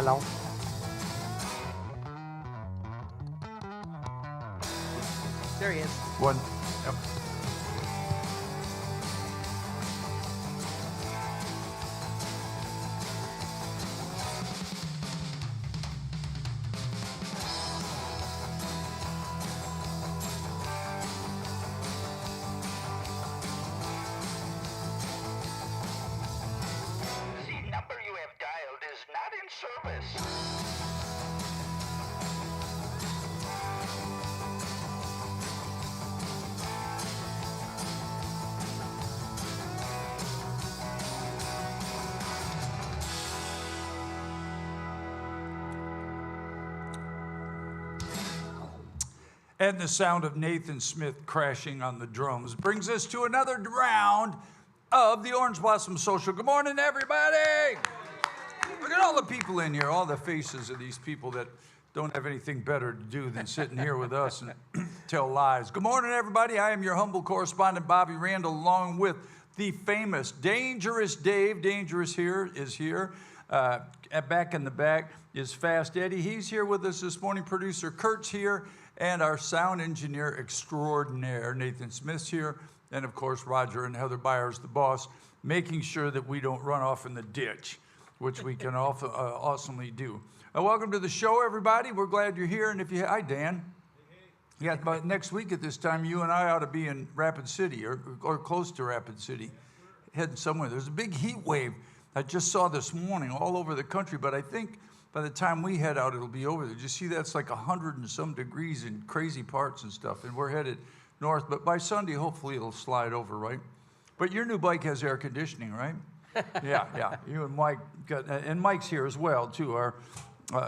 ร้อง There he is. One. Yep. The number you have dialed is not in service. And the sound of Nathan Smith crashing on the drums brings us to another round of the Orange Blossom Social. Good morning, everybody. Look at all the people in here, all the faces of these people that don't have anything better to do than sitting here with us and tell lies. Good morning, everybody. I am your humble correspondent, Bobby Randall, along with the famous Dangerous Dave. Dangerous is here. Back in the back is Fast Eddie. He's here with us this morning. Producer Kurt's here. And our sound engineer extraordinaire, Nathan Smith's here. And of course, Roger and Heather Byers, the boss, making sure that we don't run off in the ditch, which we can awesomely do. Welcome to the show, everybody. We're glad you're here. And if you, hi, Dan. Yeah, but next week at this time, you and I ought to be in Rapid City or close to Rapid City, heading somewhere. There's a big heat wave I just saw this morning all over the country, but I think by the time we head out, it'll be over there. Did you see that's like 100 and some degrees in crazy parts and stuff, and we're headed north. But by Sunday, hopefully it'll slide over, right? But your new bike has air conditioning, right? Yeah. You and Mike got, and Mike's here as well, too.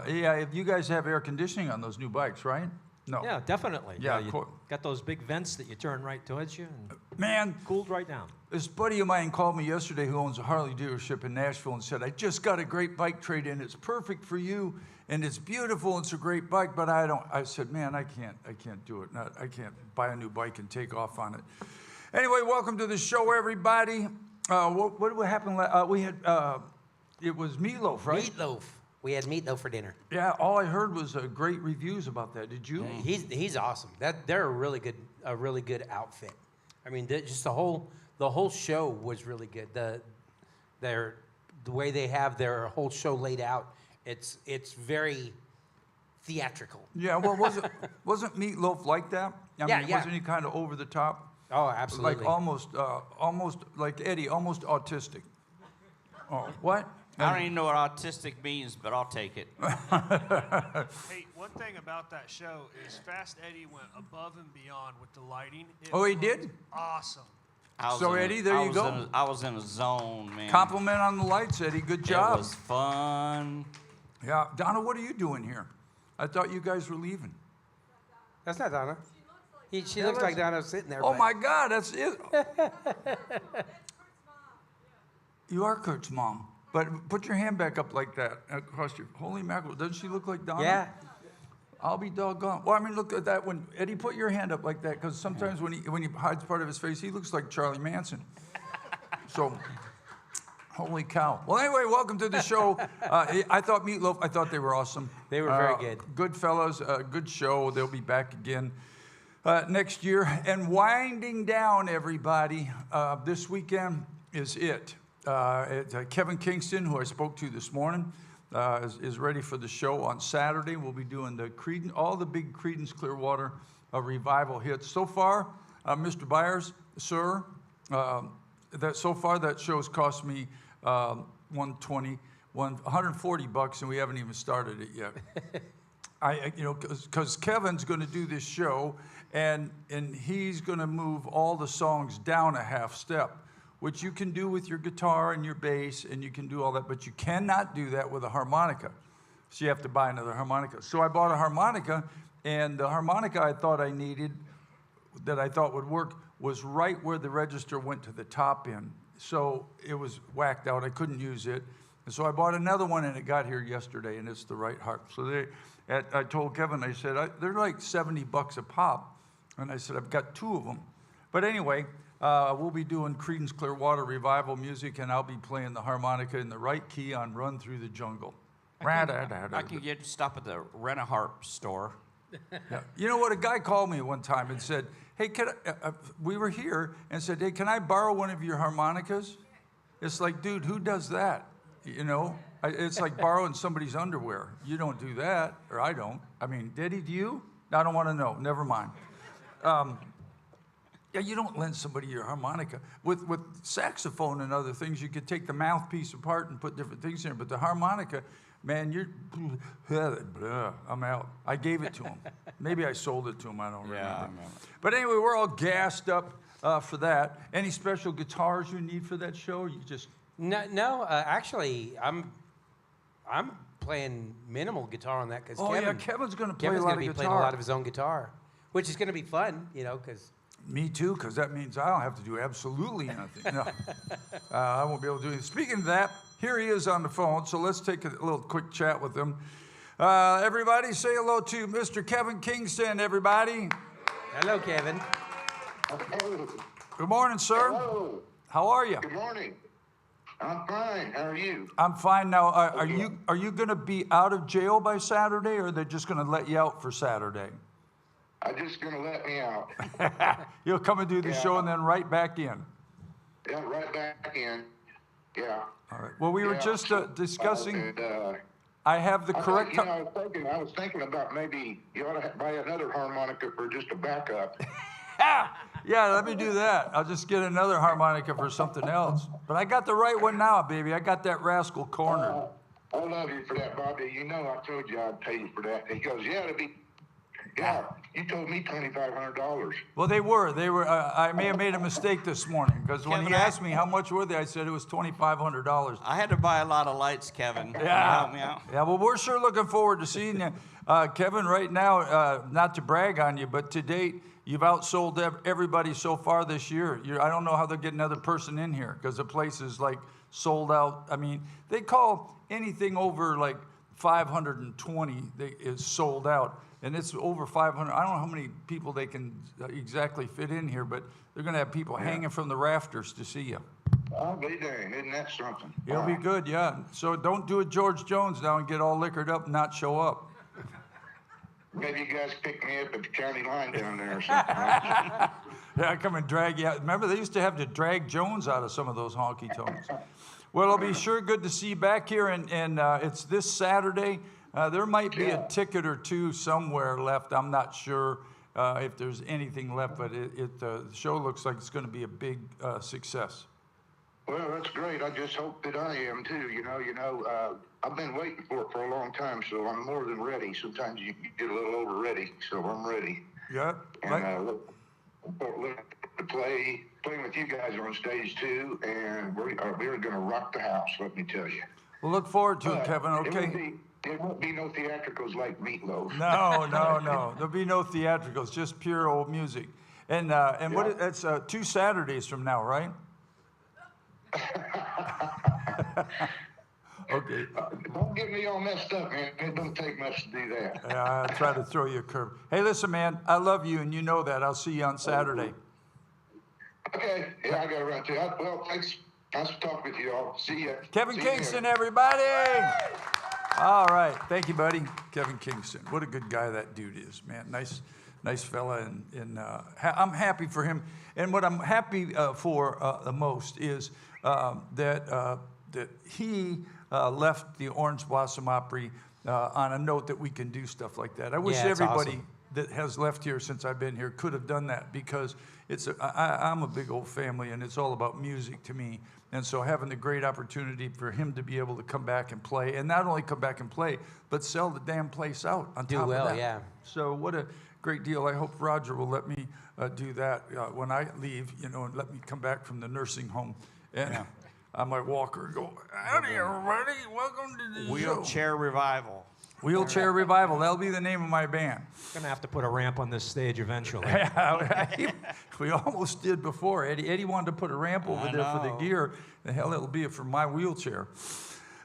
Yeah, you guys have air conditioning on those new bikes, right? No. Yeah, definitely. Yeah, you got those big vents that you turn right towards you and Man, cooled right down. this buddy of mine called me yesterday who owns a Harley dealership in Nashville and said, I just got a great bike trade-in. It's perfect for you, and it's beautiful. It's a great bike, but I said, man, I can't do it. I can't buy a new bike and take off on it. Anyway, welcome to the show, everybody. What happened? We had, it was Meatloaf, right? Meatloaf. We had meatloaf for dinner. Yeah, all I heard was great reviews about that. Did you? He's awesome. They're a really good outfit. I mean, just the whole show was really good. The way they have their whole show laid out, it's very theatrical. Yeah, well, wasn't Meatloaf like that? I mean, wasn't he kind of over the top? Oh, absolutely. Like almost like Eddie, almost autistic. Oh, what? I don't even know what autistic means, but I'll take it. Hey, one thing about that show is Fast Eddie went above and beyond with the lighting. He did? Awesome. So, Eddie, there you go. I was in a zone, man. Compliment on the lights, Eddie. Good job. It was fun. Yeah. Donna, what are you doing here? I thought you guys were leaving. That's not Donna. She looks like Donna sitting there. Oh, my God, that's it. You are Kurt's mom. But put your hand back up like that across your, holy mackerel. Doesn't she look like Donna? Yeah. I'll be doggone. Well, I mean, look at that. When Eddie, put your hand up like that, because sometimes when he hides part of his face, he looks like Charlie Manson. Holy cow. Well, anyway, welcome to the show. I thought Meatloaf, I thought they were awesome. They were very good. Good fellas, good show. They'll be back again next year. And winding down, everybody, this weekend is it. Kevin Kingston, who I spoke to this morning, is ready for the show on Saturday. We'll be doing all the big Creedence Clearwater revival hits. So far, Mr. Byers, sir, that show's cost me $140, and we haven't even started it yet. Because Kevin's going to do this show, and he's going to move all the songs down a half step, which you can do with your guitar and your bass, and you can do all that, but you cannot do that with a harmonica. So you have to buy another harmonica. So I bought a harmonica, and the harmonica I thought I needed, that I thought would work, was right where the register went to the top end. So it was whacked out. I couldn't use it. And so I bought another one, and it got here yesterday, and it's the right height. So I told Kevin, I said, they're like $70 a pop. And I said, I've got two of them. But anyway, we'll be doing Creedence Clearwater revival music, and I'll be playing the harmonica in the right key on Run Through the Jungle. I can stop at the Rent-A-Harp store. Yeah. You know what? A guy called me one time and said, "Hey, we were here and said, hey, can I borrow one of your harmonicas?" It's like, dude, who does that? You know, it's like borrowing somebody's underwear. You don't do that, or I don't. I mean, did he? Do you? I don't want to know. Never mind. Yeah, you don't lend somebody your harmonica. With saxophone and other things, you could take the mouthpiece apart and put different things in it. But the harmonica, man, I'm out. I gave it to him. Maybe I sold it to him. I don't remember. But anyway, we're all gassed up for that. Any special guitars you need for that show? You just No. Actually, I'm playing minimal guitar on that because Kevin's going to play Kevin's a lot going of to be playing a guitar. lot of his own guitar, which is going to be fun, you know, because. Me too, because that means I don't have to do absolutely nothing. No, I won't be able to do it. Speaking of that, here he is on the phone, so let's take a little quick chat with him. Everybody say hello to Mr. Kevin Kingston, everybody. Hello, Kevin. Good morning, sir. Hello. How are you? Good morning. I'm fine. How are you? I'm fine now. Are you going to be out of jail by Saturday, or are they just going to let you out for Saturday? I'm just going to let me out. You'll come and do the Yeah. show and then right back in. Yeah, right back in. Yeah. All right. Well, we were Yeah. just discussing. And, I have the correct. I was thinking about maybe you ought to buy another harmonica for just a backup. Yeah, let me do that. I'll just get another harmonica for something else. But I got the right one now, baby. I got that rascal cornered. I love you for that, Bobby. You know I told you I'd pay you for that. He goes, yeah, it'll be. Yeah, you told me $2,500. Well, they were. I may have made a mistake this morning because when he Kevin, asked me how much were they, I said it was $2,500. I had to buy a lot of lights, Kevin. Can you Yeah. help me out? Yeah, well, we're sure looking forward to seeing you. Kevin, right now, not to brag on you, but to date, you've outsold everybody so far this year. I don't know how they'll get another person in here because the place is like sold out. I mean, they call anything over like 520 is sold out. And it's over 500. I don't know how many people they can exactly fit in here, but they're going to have people hanging from the rafters to see you. I'll be dang. Isn't that something? It'll be good, yeah. So don't do a George Jones now and get all liquored up and not show up. Maybe you guys pick me up at the county line down there or something. Yeah, come and drag you out. Remember, they used to have to drag Jones out of some of those honky tonks. Well, it'll be sure good to see you back here, and it's this Saturday. There might be a ticket or two somewhere left. I'm not sure if there's anything left, but the show looks like it's going to be a big success. Well, that's great. I just hope that I am too. You know, I've been waiting for it for a long time, so I'm more than ready. Sometimes you get a little over ready, so I'm ready. Yeah, And look to play with you guys on stage too, and we're going to rock the house. Let me tell you. we'll look forward to it, But Kevin. Okay. There won't be no theatricals like Meatloaf. No. There'll be no theatricals, just pure old music. And that's 2 Saturdays from now, right? Okay. Don't get me all messed up, man. It don't take much to do that. Yeah, I'll try to throw you a curve. Hey, listen, man, I love you, and you know that. I'll see you on Saturday. Okay. Yeah, I got to run too. Well, thanks. Nice to talk with you all. See ya. Kevin See you Kingston, there. everybody. All right. Thank you, buddy. Kevin Kingston. What a good guy that dude is, man. Nice fella. And I'm happy for him. And what I'm happy for the most is that he left the Orange Blossom Opry on a note that we can do stuff like that. I wish Yeah, it's everybody awesome. that has left here since I've been here could have done that, because I'm a big old family, and it's all about music to me. And so having the great opportunity for him to be able to come back and play, and not only come back and play, but sell the damn place out on Do top well, of that. yeah. So what a great deal. I hope Roger will let me do that when I leave, and let me come back from the nursing home. And I might walk her and go, howdy, everybody. Welcome to the show. Wheelchair Revival. Wheelchair Revival. That'll be the name of my band. Gonna have to put a ramp on this stage eventually. We almost did before. Eddie wanted to put a ramp over there for the know. gear. The hell, it'll be for my wheelchair.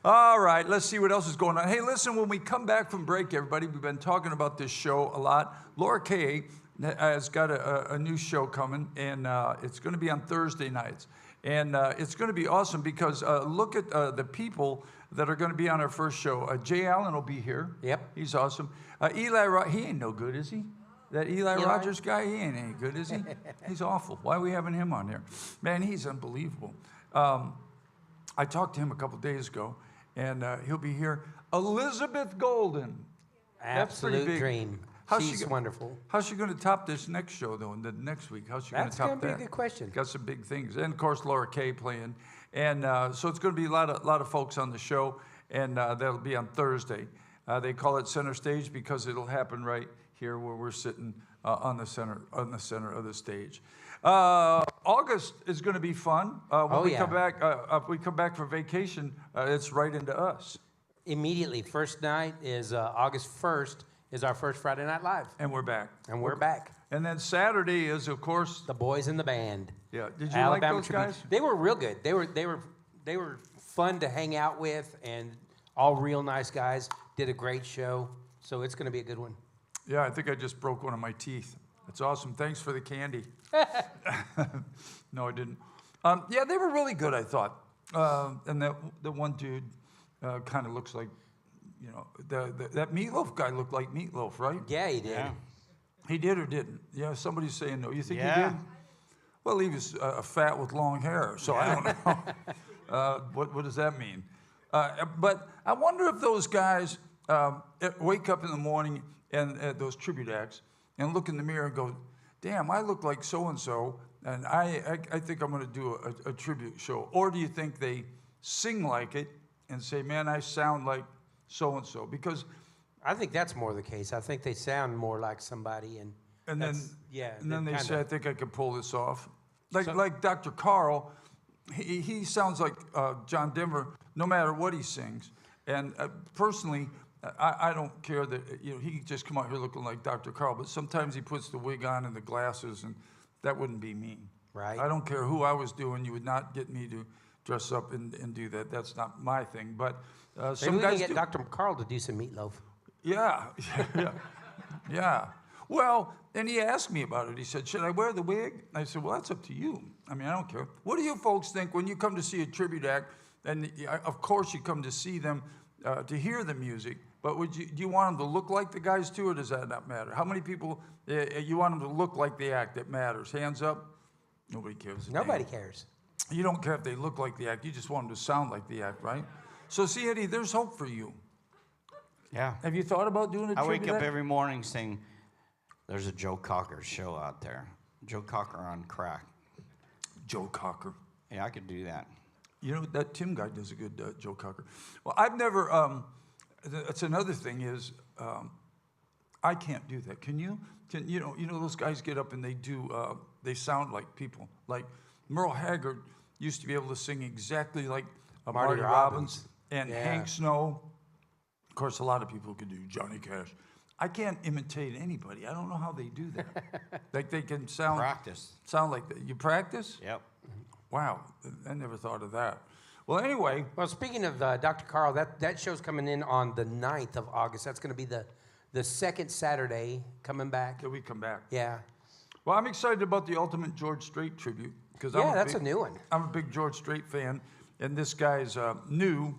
All right, let's see what else is going on. Hey, listen, when we come back from break, everybody, we've been talking about this show a lot. Laura Kay has got a new show coming, and it's going to be on Thursday nights. And it's going to be awesome because look at the people that are going to be on our first show. Jay Allen will be here. Yep. He's awesome. He ain't no good, is he? That Eli Rogers guy, he ain't any good, is he? He's awful. Why are we having him on here? Man, he's unbelievable. I talked to him a couple days ago, and he'll be here. Elizabeth Golden. That's pretty Absolute big. dream. How's she She's go- wonderful. How's she going to top this next show, though, the next week? How's she going to That's top gonna that? be a good question. Got some big things. And, of course, Laura Kay playing. And so it's going to be a lot of folks on the show, and that'll be on Thursday. They call it Center Stage because it'll happen right here where we're sitting on the center of the stage. August is going to be fun. When we come back, if we come back from vacation, it's right into us. Immediately, first night is August 1st is our first Friday Night Live. And we're back. And we're back. And then Saturday is, of course, The boys in the band. yeah. Did you Alabama like those Tribute. guys? They were real good. They were fun to hang out with, and all real nice guys. Did a great show. So it's going to be a good one. Yeah, I think I just broke one of my teeth. That's awesome. Thanks for the candy. No, I didn't. Yeah, they were really good, I thought. And the one dude kind of looks like, you know, that Meatloaf guy looked like Meatloaf, right? Yeah, he did. Yeah. He did or didn't? Yeah, somebody's saying no. You think he Yeah. did? Well, he was fat with long hair, so I don't know. What does that mean? But I wonder if those guys wake up in the morning and those tribute acts and look in the mirror and go, damn, I look like so-and-so, and I think I'm going to do a tribute show. Or do you think they sing like it and say, man, I sound like so-and-so? Because I think that's more the case. I think they sound more like somebody, and then that's- yeah, and then they kinda- say, I think I could pull this off. Like Dr. Carl, he sounds like John Denver no matter what he sings. And personally, I don't care that, you know, he could just come out here looking like Dr. Carl, but sometimes he puts the wig on and the glasses, and that wouldn't be me. Right. I don't care who I was doing. You would not get me to dress up and do that. That's not my thing. But Maybe some we can guys get do. Dr. Carl to do some meatloaf. Yeah, yeah. Well, and he asked me about it. He said, should I wear the wig? I said, well, that's up to you. I mean, I don't care. What do you folks think when you come to see a tribute act? And of course you come to see them to hear the music, but do you want them to look like the guys too, or does that not matter? How many people, you want them to look like the act? That matters. Hands up. Nobody cares. Nobody cares. You don't care if they look like the act. You just want them to sound like the act, right? So see, Eddie, there's hope for you. Yeah. Have you thought about doing a I tribute wake up act? every morning saying, there's a Joe Cocker show out there. Joe Cocker on crack. Joe Cocker. Yeah, I could do that. You know, that Tim guy does a good Joe Cocker. Well, I've never, that's another thing is, I can't do that. Can you? You know those guys get up and they do, they sound like people. Like Merle Haggard used to be able to sing exactly like Marty Robbins and Yeah. Hank Snow. Of course, a lot of people could do Johnny Cash. I can't imitate anybody. I don't know how they do that. Like they can sound like that. You practice? Yep. Wow, I never thought of that. Well, anyway, Well, speaking of Dr. Carl, that show's coming in on the 9th of August. That's going to be the second Saturday coming back. till we come back. Yeah. Well, I'm excited about the Ultimate George Strait tribute because Yeah, that's a new one. I'm a big George Strait fan, and this guy's new,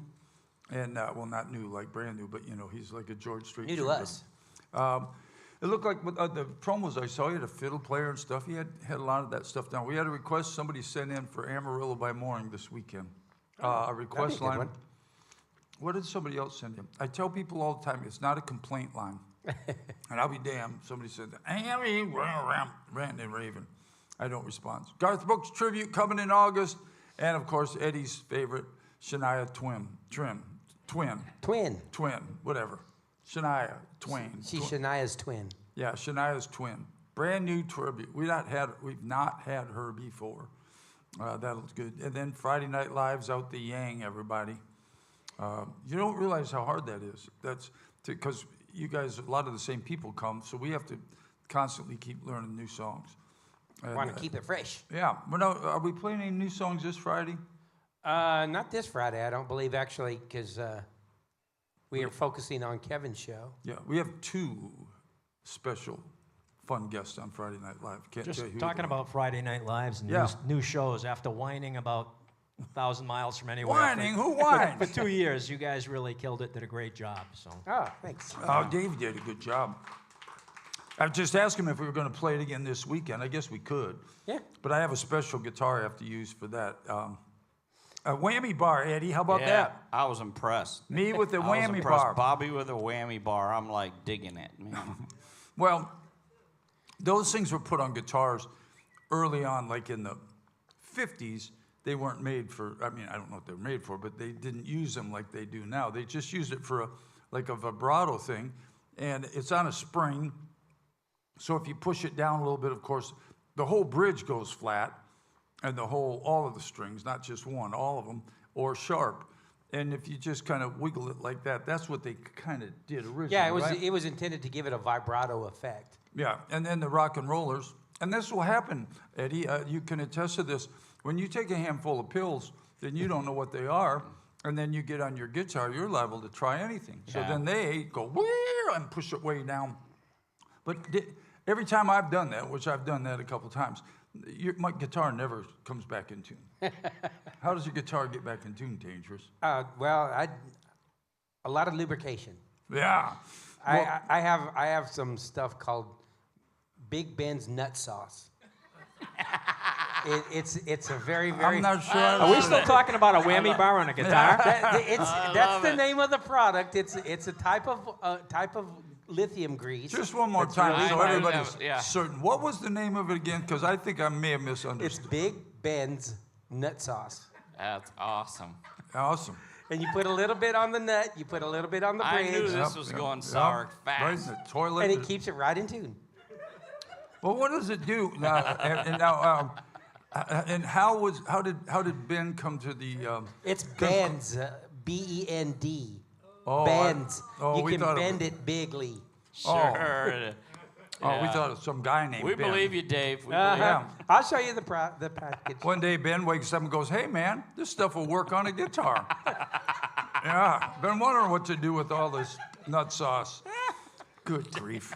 and well, not new like brand new, but you know he's like a George Strait. New to tribute. us. It looked like with, the promos I saw, he had a fiddle player and stuff. He had a lot of that stuff down. We had a request somebody sent in for Amarillo by Morning this weekend. A request good line. one. What did somebody else send in? I tell people all the time, it's not a complaint line. And I'll be damned, somebody said, ranting and raving. I don't respond. Garth Brooks tribute coming in August. And of course, Eddie's favorite, Shania Twin, whatever. Shania Twain. She's Shania's twin. Yeah, Shania's twin. Brand new tribute. We've not had her before. That was good. And then Friday Night Live's out the Yang, everybody. You don't realize how hard that is. That's because you guys, a lot of the same people come, so we have to constantly keep learning new songs. And, Want to keep it fresh. Yeah. Well, no, are we playing any new songs this Friday? Not this Friday, I don't believe, actually, because we are focusing on Kevin's show. Yeah, we have two special fun guests on Friday Night Live. Can't Just tell you who talking they are. about Friday Night Lives and Yeah. new shows. After whining about 1,000 miles from anywhere. Whining? Who whines? For 2 years, you guys really killed it, did a great job. So Oh, thanks. Oh, Dave did a good job. I just asked him if we were going to play it again this weekend. I guess we could. Yeah. But I have a special guitar I have to use for that. A whammy bar, Eddie. How about Yeah, that? I was impressed. Me with the I was whammy impressed. bar. Bobby with a whammy bar. I'm like digging it, man. Well, those things were put on guitars early on, like in the 50s. They weren't made for, I mean, I don't know what they were made for, but they didn't use them like they do now. They just used it for like a vibrato thing, and it's on a spring. So if you push it down a little bit, of course, the whole bridge goes flat, and all of the strings, not just one, all of them, or sharp. And if you just kind of wiggle it like that, that's what they kind of did originally. Yeah, right? it was intended to give it a vibrato effect. Yeah, and then the rock and rollers. And this will happen, Eddie. You can attest to this. When you take a handful of pills, then you don't know what they are, and then you get on your guitar, you're liable to try anything. So Yeah. then they go, "Wee," and push it way down. But every time I've done that, which I've done that a couple times, my guitar never comes back in tune. How does your guitar get back in tune, Dangerous? Well, a lot of lubrication. Yeah. Well, I have some stuff called Big Ben's nut sauce. It's a very I'm not sure. are we still talking about a whammy bar on a guitar? That's the name of the product. It's a type of lithium grease. Just one more That's time really so fun. everybody's Yeah. certain. What was the name of it again? Because I think I may have It's misunderstood. Big Ben's nut sauce. That's awesome. Awesome. And you put a little bit on the nut, you put a little bit on the I knew bridge, this was going sour Right fast. in the toilet. and it keeps it right in tune. Well, what does it do now? And now, and how did Ben come to the? It's Ben's, B-E-N-D. Oh, Ben's. oh, You we can thought it bend was- it bigly. Sure. Oh, we Yeah. thought it was some guy named We Ben. believe you, Dave. We believe Yeah. I'll show you the package. One day, Ben wakes up and goes, "Hey, man, this stuff will work on a guitar." Yeah, been wondering what to do with all this nut sauce. Good grief.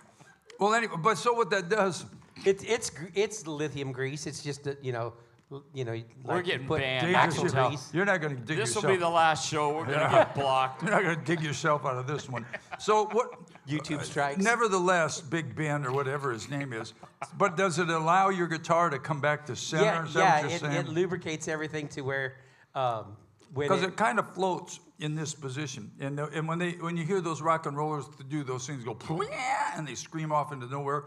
Well, anyway, but so what that does, It's lithium grease. It's just We're like getting you put banned. Dangerous, axle I can tell. grease. you're not going to dig This yourself. will be the last show. We're going to get blocked. You're not going to dig yourself out of this one. So what? YouTube strikes. Nevertheless, Big Ben or whatever his name is, but does it allow your guitar to come back to center? Yeah, Is that what you're it saying? lubricates everything to where when Because it kind of floats in this position, and when you hear those rock and rollers do those things, go and they scream off into nowhere.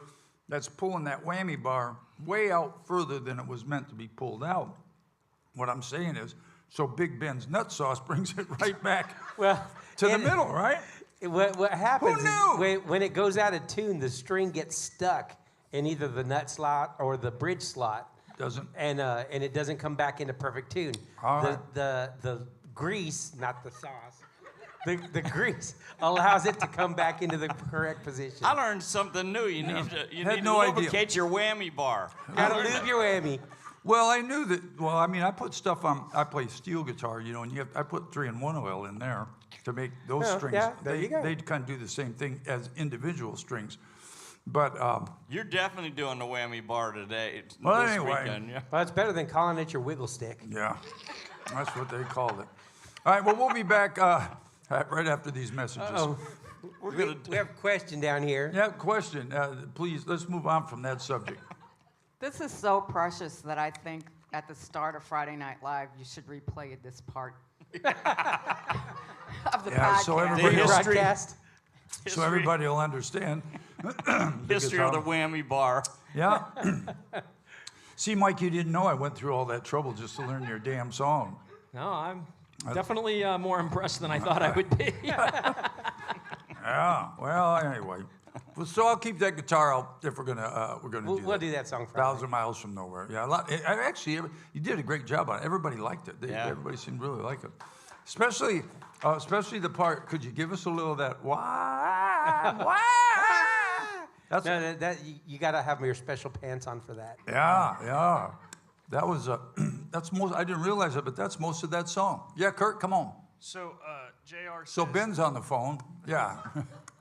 That's pulling that whammy bar way out further than it was meant to be pulled out. What I'm saying is, so Big Ben's nut sauce brings it right back well to the and middle, right? What happens knew? is when it goes out of tune, the string gets stuck in either the nut slot or the bridge slot. Doesn't. And it doesn't come back into perfect tune. All right. The grease, not the sauce, the grease allows it to come back into the correct position. I learned something new. You need Had to no idea. lubricate your whammy bar. Gotta lube your whammy. Well, I knew that. Well, I mean, I put stuff on. I play steel guitar, and I put 3-in-1 oil in there to make those Yeah, strings. yeah, there you go. They kind of do the same thing as individual strings, but You're definitely doing the whammy bar today. Well, this anyway. weekend, yeah. Well, it's better than calling it your wiggle stick. yeah, that's what they called it. All right. Well, we'll be back right after these messages. Oh, we have a question down here. Yeah. Question. Please, let's move on from that subject. This is so precious that I think at the start of Friday Night Live, you should replay this part of the Yeah, podcast. so The everybody, history- Broadcast. so everybody will understand. History of the whammy bar. Yeah. See, Mike, you didn't know I went through all that trouble just to learn your damn song. No, I'm definitely more impressed than I thought I would be. Yeah. Well, anyway. Well, so I'll keep that guitar out if we're gonna do We'll that. do that song Friday. 1,000 miles from nowhere. Yeah. Actually, you did a great job on it. Everybody liked it. Yeah. Everybody seemed to really like it. Especially the part. Could you give us a little of that? Why? That's No, you got to have your special pants on for that. yeah. That was that's most. I didn't realize it, but that's most of that song. Yeah, Kurt, come on. So, JR So says, Ben's on the phone. Yeah.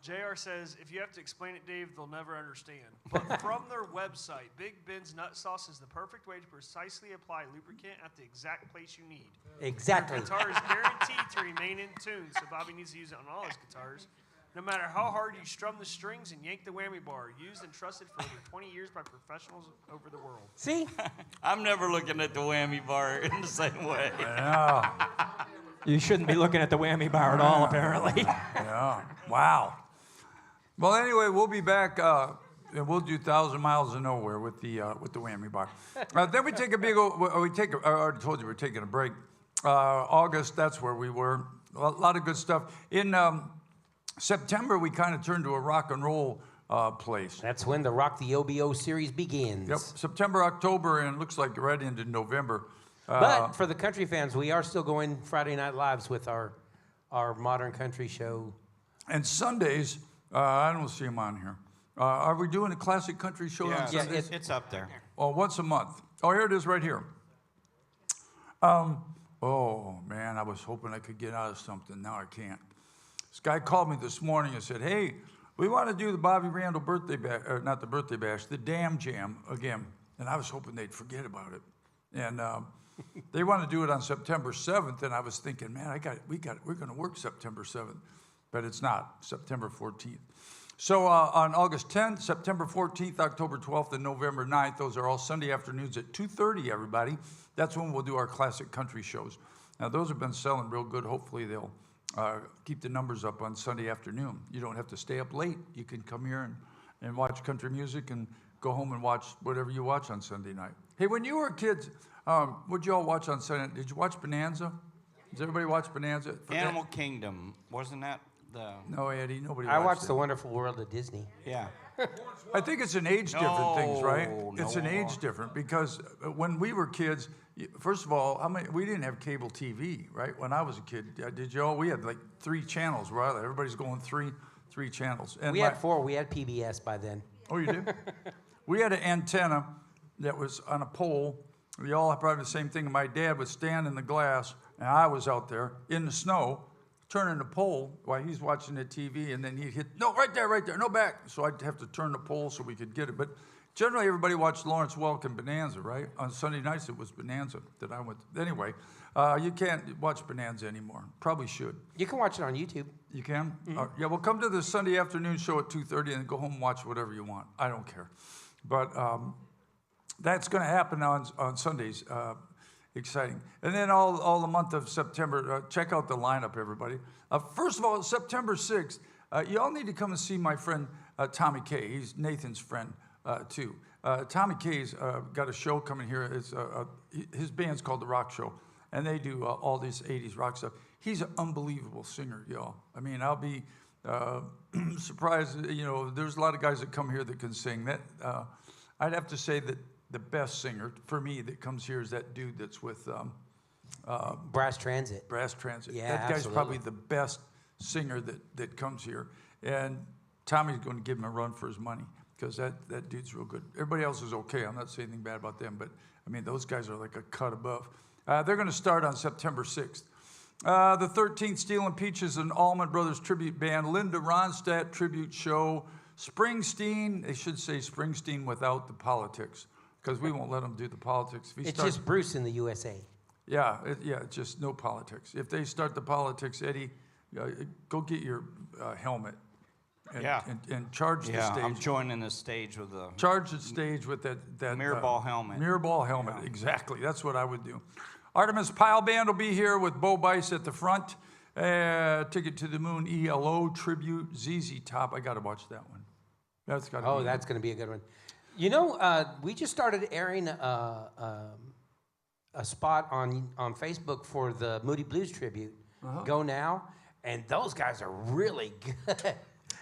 JR says, if you have to explain it, Dave, they'll never understand. But from their website, Big Ben's Nut Sauce is the perfect way to precisely apply lubricant at the exact place you need. Exactly. Your guitar is guaranteed to remain in tune, so Bobby needs to use it on all his guitars. No matter how hard you strum the strings and yank the whammy bar, used and trusted for over 20 years by professionals over the world. See? I'm never looking at the whammy bar in the same way. Yeah. You shouldn't be looking at the whammy bar at all, apparently. Yeah. Wow. Well, anyway, we'll be back. And we'll do 1,000 Miles of Nowhere with the whammy bar. Then we take a big. I already told you we're taking a break. August, that's where we were. A lot of good stuff. In September, we kind of turned to a rock and roll place. That's when the Rock the OBO series begins. Yep. September, October, and it looks like right into November. But for the country fans, we are still going Friday Night Lives with our modern country show. And Sundays, I don't see them on here. Are we doing a classic country show on Yeah, Sundays? it's up there. Oh, once a month. Oh, here it is right here. Oh, man, I was hoping I could get out of something. Now I can't. This guy called me this morning and said, hey, we want to do the Bobby Randall birthday bash, or not the birthday bash, the Damn Jam again. And I was hoping they'd forget about it. And they want to do it on September 7th, and I was thinking, man, we're going to work September 7th. But it's not, September 14th. So on August 10th, September 14th, October 12th, and November 9th, those are all Sunday afternoons at 2:30, everybody. That's when we'll do our classic country shows. Now, those have been selling real good. Hopefully, they'll keep the numbers up on Sunday afternoon. You don't have to stay up late. You can come here and watch country music and go home and watch whatever you watch on Sunday night. Hey, when you were kids, what'd you all watch on Sunday? Did you watch Bonanza? Does everybody watch Bonanza? Animal Kingdom, wasn't that the? No, Eddie, nobody I watched watched it. The Wonderful World of Disney. Yeah. I think it's an age different things, right? No, It's an age different because when we were kids, first of all, we didn't have cable TV, right? When I was a kid, did you all? We had like 3 channels, right? Everybody's going three channels. And We had 4. We had PBS by then. Oh, you did? We had an antenna that was on a pole. We all had probably the same thing. And my dad would stand in the glass, and I was out there in the snow, turning the pole while he's watching the TV, and then he'd hit, no, right there, no back. So I'd have to turn the pole so we could get it. But generally, everybody watched Lawrence Welk and Bonanza, right? On Sunday nights, it was Bonanza that I went to. Anyway, you can't watch Bonanza anymore. Probably should. You can watch it on YouTube. You can? Yeah, well, come to the Sunday afternoon show at 2:30 and go home and watch whatever you want. I don't care. But that's going to happen on Sundays. Exciting. And then all the month of September, check out the lineup, everybody. First of all, September 6th, you all need to come and see my friend Tommy Kay. He's Nathan's friend, too. Tommy Kay's got a show coming here. His band's called The Rock Show, and they do all this 80s rock stuff. He's an unbelievable singer, y'all. I mean, I'll be surprised. You know, there's a lot of guys that come here that can sing. I'd have to say that the best singer for me that comes here is that dude that's with Brass Transit. Brass Transit. Yeah, that guy's absolutely. probably the best singer that comes here. And Tommy's going to give him a run for his money because that dude's real good. Everybody else is okay. I'm not saying anything bad about them, but I mean, those guys are like a cut above. They're going to start on September 6th. The 13th, Steel and Peaches and Allman Brothers tribute band, Linda Ronstadt tribute show, Springsteen. They should say Springsteen without the politics because we won't let them do the politics. If he It's starts, just Bruce in the USA. yeah, just no politics. If they start the politics, Eddie, go get your helmet and charge the Yeah, stage. I'm joining the stage with the. Charge the stage with that Mirror ball helmet. Mirror ball helmet, exactly. That's what I would do. Artemis Pile Band will be here with Bo Bice at the front. Ticket to the Moon ELO tribute, ZZ Top. I got to watch that one. That's got to. Oh, that's going to be a good one. You know, we just started airing a spot on Facebook for the Moody Blues tribute. Go Now, and those guys are really good.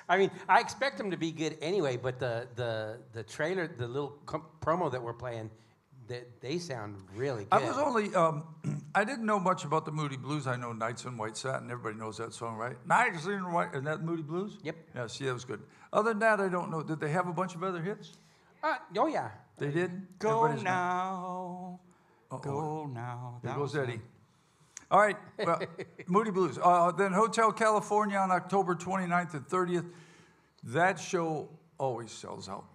I mean, I expect them to be good anyway, but the trailer, the little promo that we're playing, they sound really good. I was only, I didn't know much about the Moody Blues. I know Nights in White Satin. Everybody knows that song, right? Nights in White, isn't that Moody Blues? Yep. Yeah, see, that was good. Other than that, I don't know. Did they have a bunch of other hits? Oh, yeah. They did? Go Everybody's not- now. Uh-oh. Go now. There That goes was Eddie. All right, well, Moody Blues. Then Hotel California on October 29th and 30th. That show always sells out.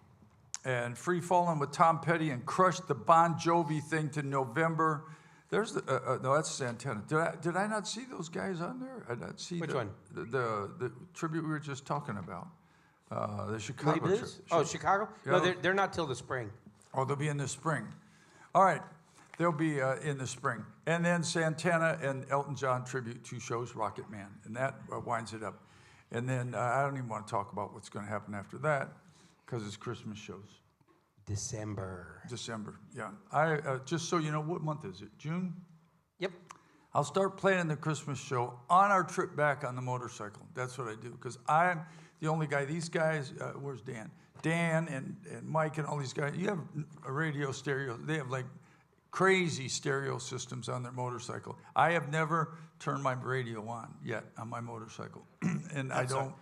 And Free Fallin' with Tom Petty and Crush the Bon Jovi thing to November. There's the no, that's Santana. Did I not see those guys on there? I not see Which the, one? The tribute we were just talking about. The Moody Chicago. Blues? Oh, Chicago? Yeah. No, they're not till the spring. Oh, they'll be in the spring. All right, they'll be in the spring. And then Santana and Elton John tribute, 2 shows, Rocket Man, and that winds it up. And then I don't even want to talk about what's going to happen after that because it's Christmas shows. December. Yeah. I just so you know, what month is it? June? Yep. I'll start planning the Christmas show on our trip back on the motorcycle. That's what I do because I'm the only guy. These guys, where's Dan? Dan and Mike and all these guys. You have a radio stereo. They have like crazy stereo systems on their motorcycle. I have never turned my radio on yet on my motorcycle, and I don't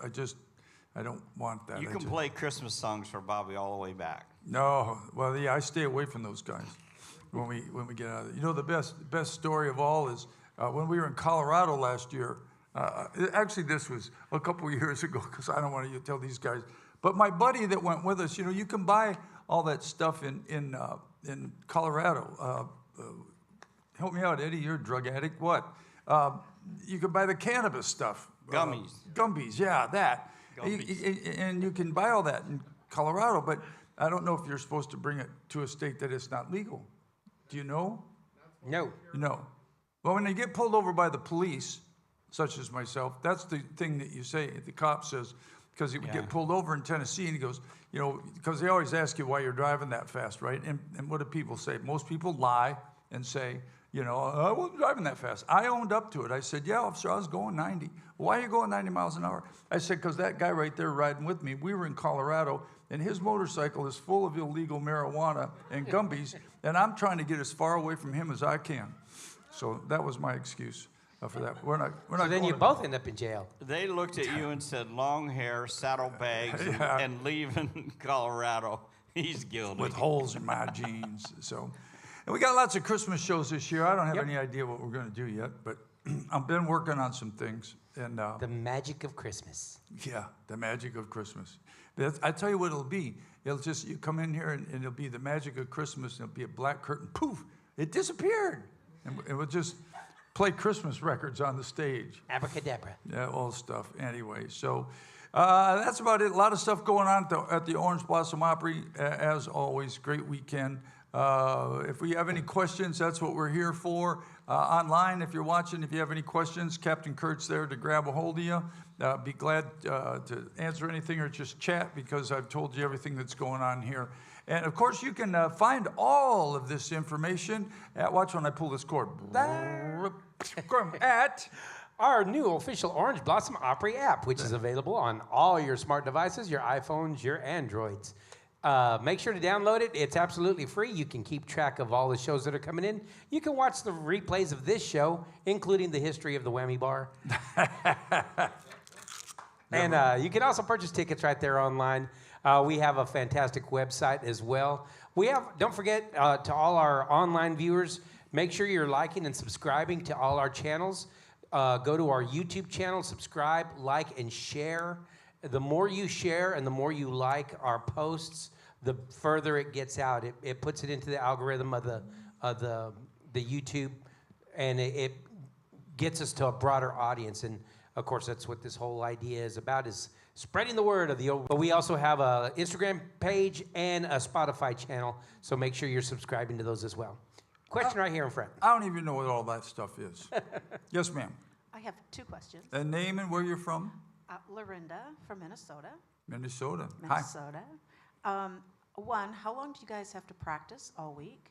want that. You can play Christmas songs for Bobby all the way back. No, well, yeah, I stay away from those guys when we get out of there. You know, the best story of all is when we were in Colorado last year. Actually, this was a couple of years ago because I don't want to tell these guys. But my buddy that went with us, you know, you can buy all that stuff in Colorado. Help me out, Eddie. You're a drug addict. What? You can buy the cannabis stuff. Gummies. Gummies, yeah, that. Gummies. And you can buy all that in Colorado, but I don't know if you're supposed to bring it to a state that it's not legal. Do you know? No. No. Well, when they get pulled over by the police, such as myself, that's the thing that you say, the cop says, because he would get pulled over in Tennessee, and he goes, you know, because they always ask you why you're driving that fast, right? And what do people say? Most people lie and say, you know, I wasn't driving that fast. I owned up to it. I said, yeah, officer, I was going 90. Why are you going 90 miles an hour? I said, because that guy right there riding with me, we were in Colorado, and his motorcycle is full of illegal marijuana and gumbies, and I'm trying to get as far away from him as I can. So that was my excuse for that. We're not So then you going both end up in jail. They looked at you and said, long hair, saddlebags, Yeah. and leaving Colorado. He's guilty. with holes in my jeans. So, and we got lots of Christmas shows this year. I don't have any idea what we're going to do yet, but I've been working on some things. And The magic of Christmas. yeah, the magic of Christmas. I tell you what it'll be. It'll just, you come in here and it'll be the magic of Christmas, and it'll be a black curtain. Poof, it disappeared. And we'll just play Christmas records on the stage. Abracadabra. Yeah, all stuff. Anyway, so that's about it. A lot of stuff going on at the Orange Blossom Opry. As always, great weekend. If we have any questions, that's what we're here for. Online, if you're watching, if you have any questions, Captain Kurt's there to grab a hold of you. Be glad to answer anything or just chat because I've told you everything that's going on here. And of course, you can find all of this information at, watch when I pull this cord, at Our new official Orange Blossom Opry app, which is available on all your smart devices, your iPhones, your Androids. Make sure to download it. It's absolutely free. You can keep track of all the shows that are coming in. You can watch the replays of this show, including the history of the Whammy Bar. And you can also purchase tickets right there online. We have a fantastic website as well. Don't forget, to all our online viewers, make sure you're liking and subscribing to all our channels. Go to our YouTube channel, subscribe, like, and share. The more you share and the more you like our posts, the further it gets out. It puts it into the algorithm of the YouTube, and it gets us to a broader audience. And of course, that's what this whole idea is about, is spreading the word of the old. But we also have an Instagram page and a Spotify channel, so make sure you're subscribing to those as well. Question right here in front. I don't even know what all that stuff is. Yes, ma'am. I have 2 questions. And name and where you're from? Lorinda from Minnesota. Minnesota. Minnesota. 1, how long do you guys have to practice all week?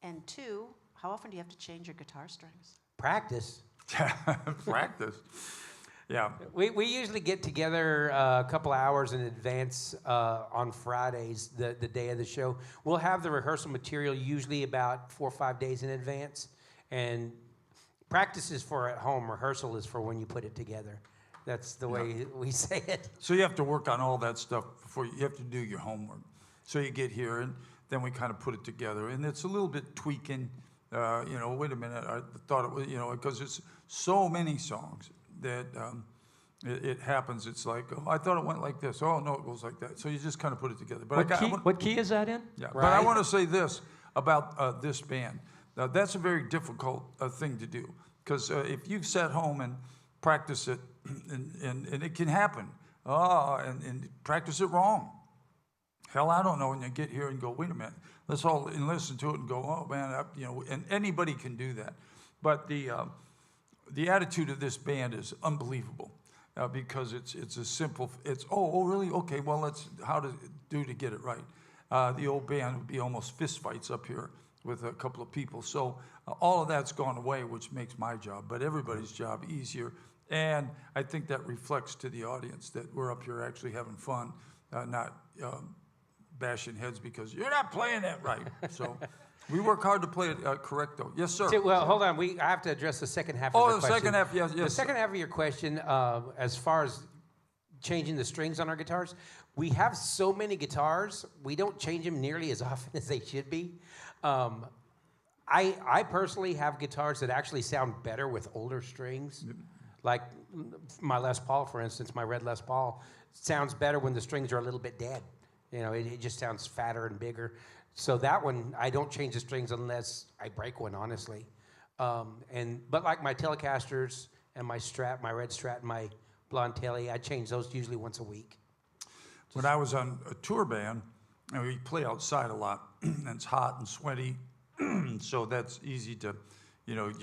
And 2, how often do you have to change your guitar strings? Practice. Hi. Practice. Yeah. We usually get together a couple hours in advance on Fridays, the day of the show. We'll have the rehearsal material usually about 4 or 5 days in advance. And practice is for at home. Rehearsal is for when you put it together. That's the way we say it. So you have to work on all that stuff before you have to do your homework. So you get here, and then we kind of put it together. And it's a little bit tweaking wait a minute, I thought it was, because it's so many songs that it happens. It's like, oh, I thought it went like this. Oh, no, it goes like that. So you just kind of put it together. But What key is that in? yeah, but I want to say this about this band. Now, that's a very difficult thing to do, because if you've sat home and practice it, and it can happen, and practice it wrong. Hell, I don't know, and you get here and go, wait a minute, let's all and listen to it and go, oh man, and anybody can do that. But the attitude of this band is unbelievable, because it's a simple, it's, oh really, okay, well, let's, how to do to get it right. The old band would be almost fist fights up here with a couple of people. So all of that's gone away, which makes my job, but everybody's job easier. And I think that reflects to the audience that we're up here actually having fun, not bashing heads because you're not playing that right. So we work hard to play it correct, though. Yes, sir. Well, hold on. I have to address the second half of your question. Oh, the second half, yes. The second half of your question, as far as changing the strings on our guitars, we have so many guitars, we don't change them nearly as often as they should be. I personally have guitars that actually sound better with older strings. Like my Les Paul, for instance, my red Les Paul sounds better when the strings are a little bit dead. It just sounds fatter and bigger. So that one, I don't change the strings unless I break one, honestly. But like my Telecasters and my Strat, my red Strat and my Blonde Tele, I change those usually once a week. When I was on a tour band, we play outside a lot, and it's hot and sweaty, so that's easy to, you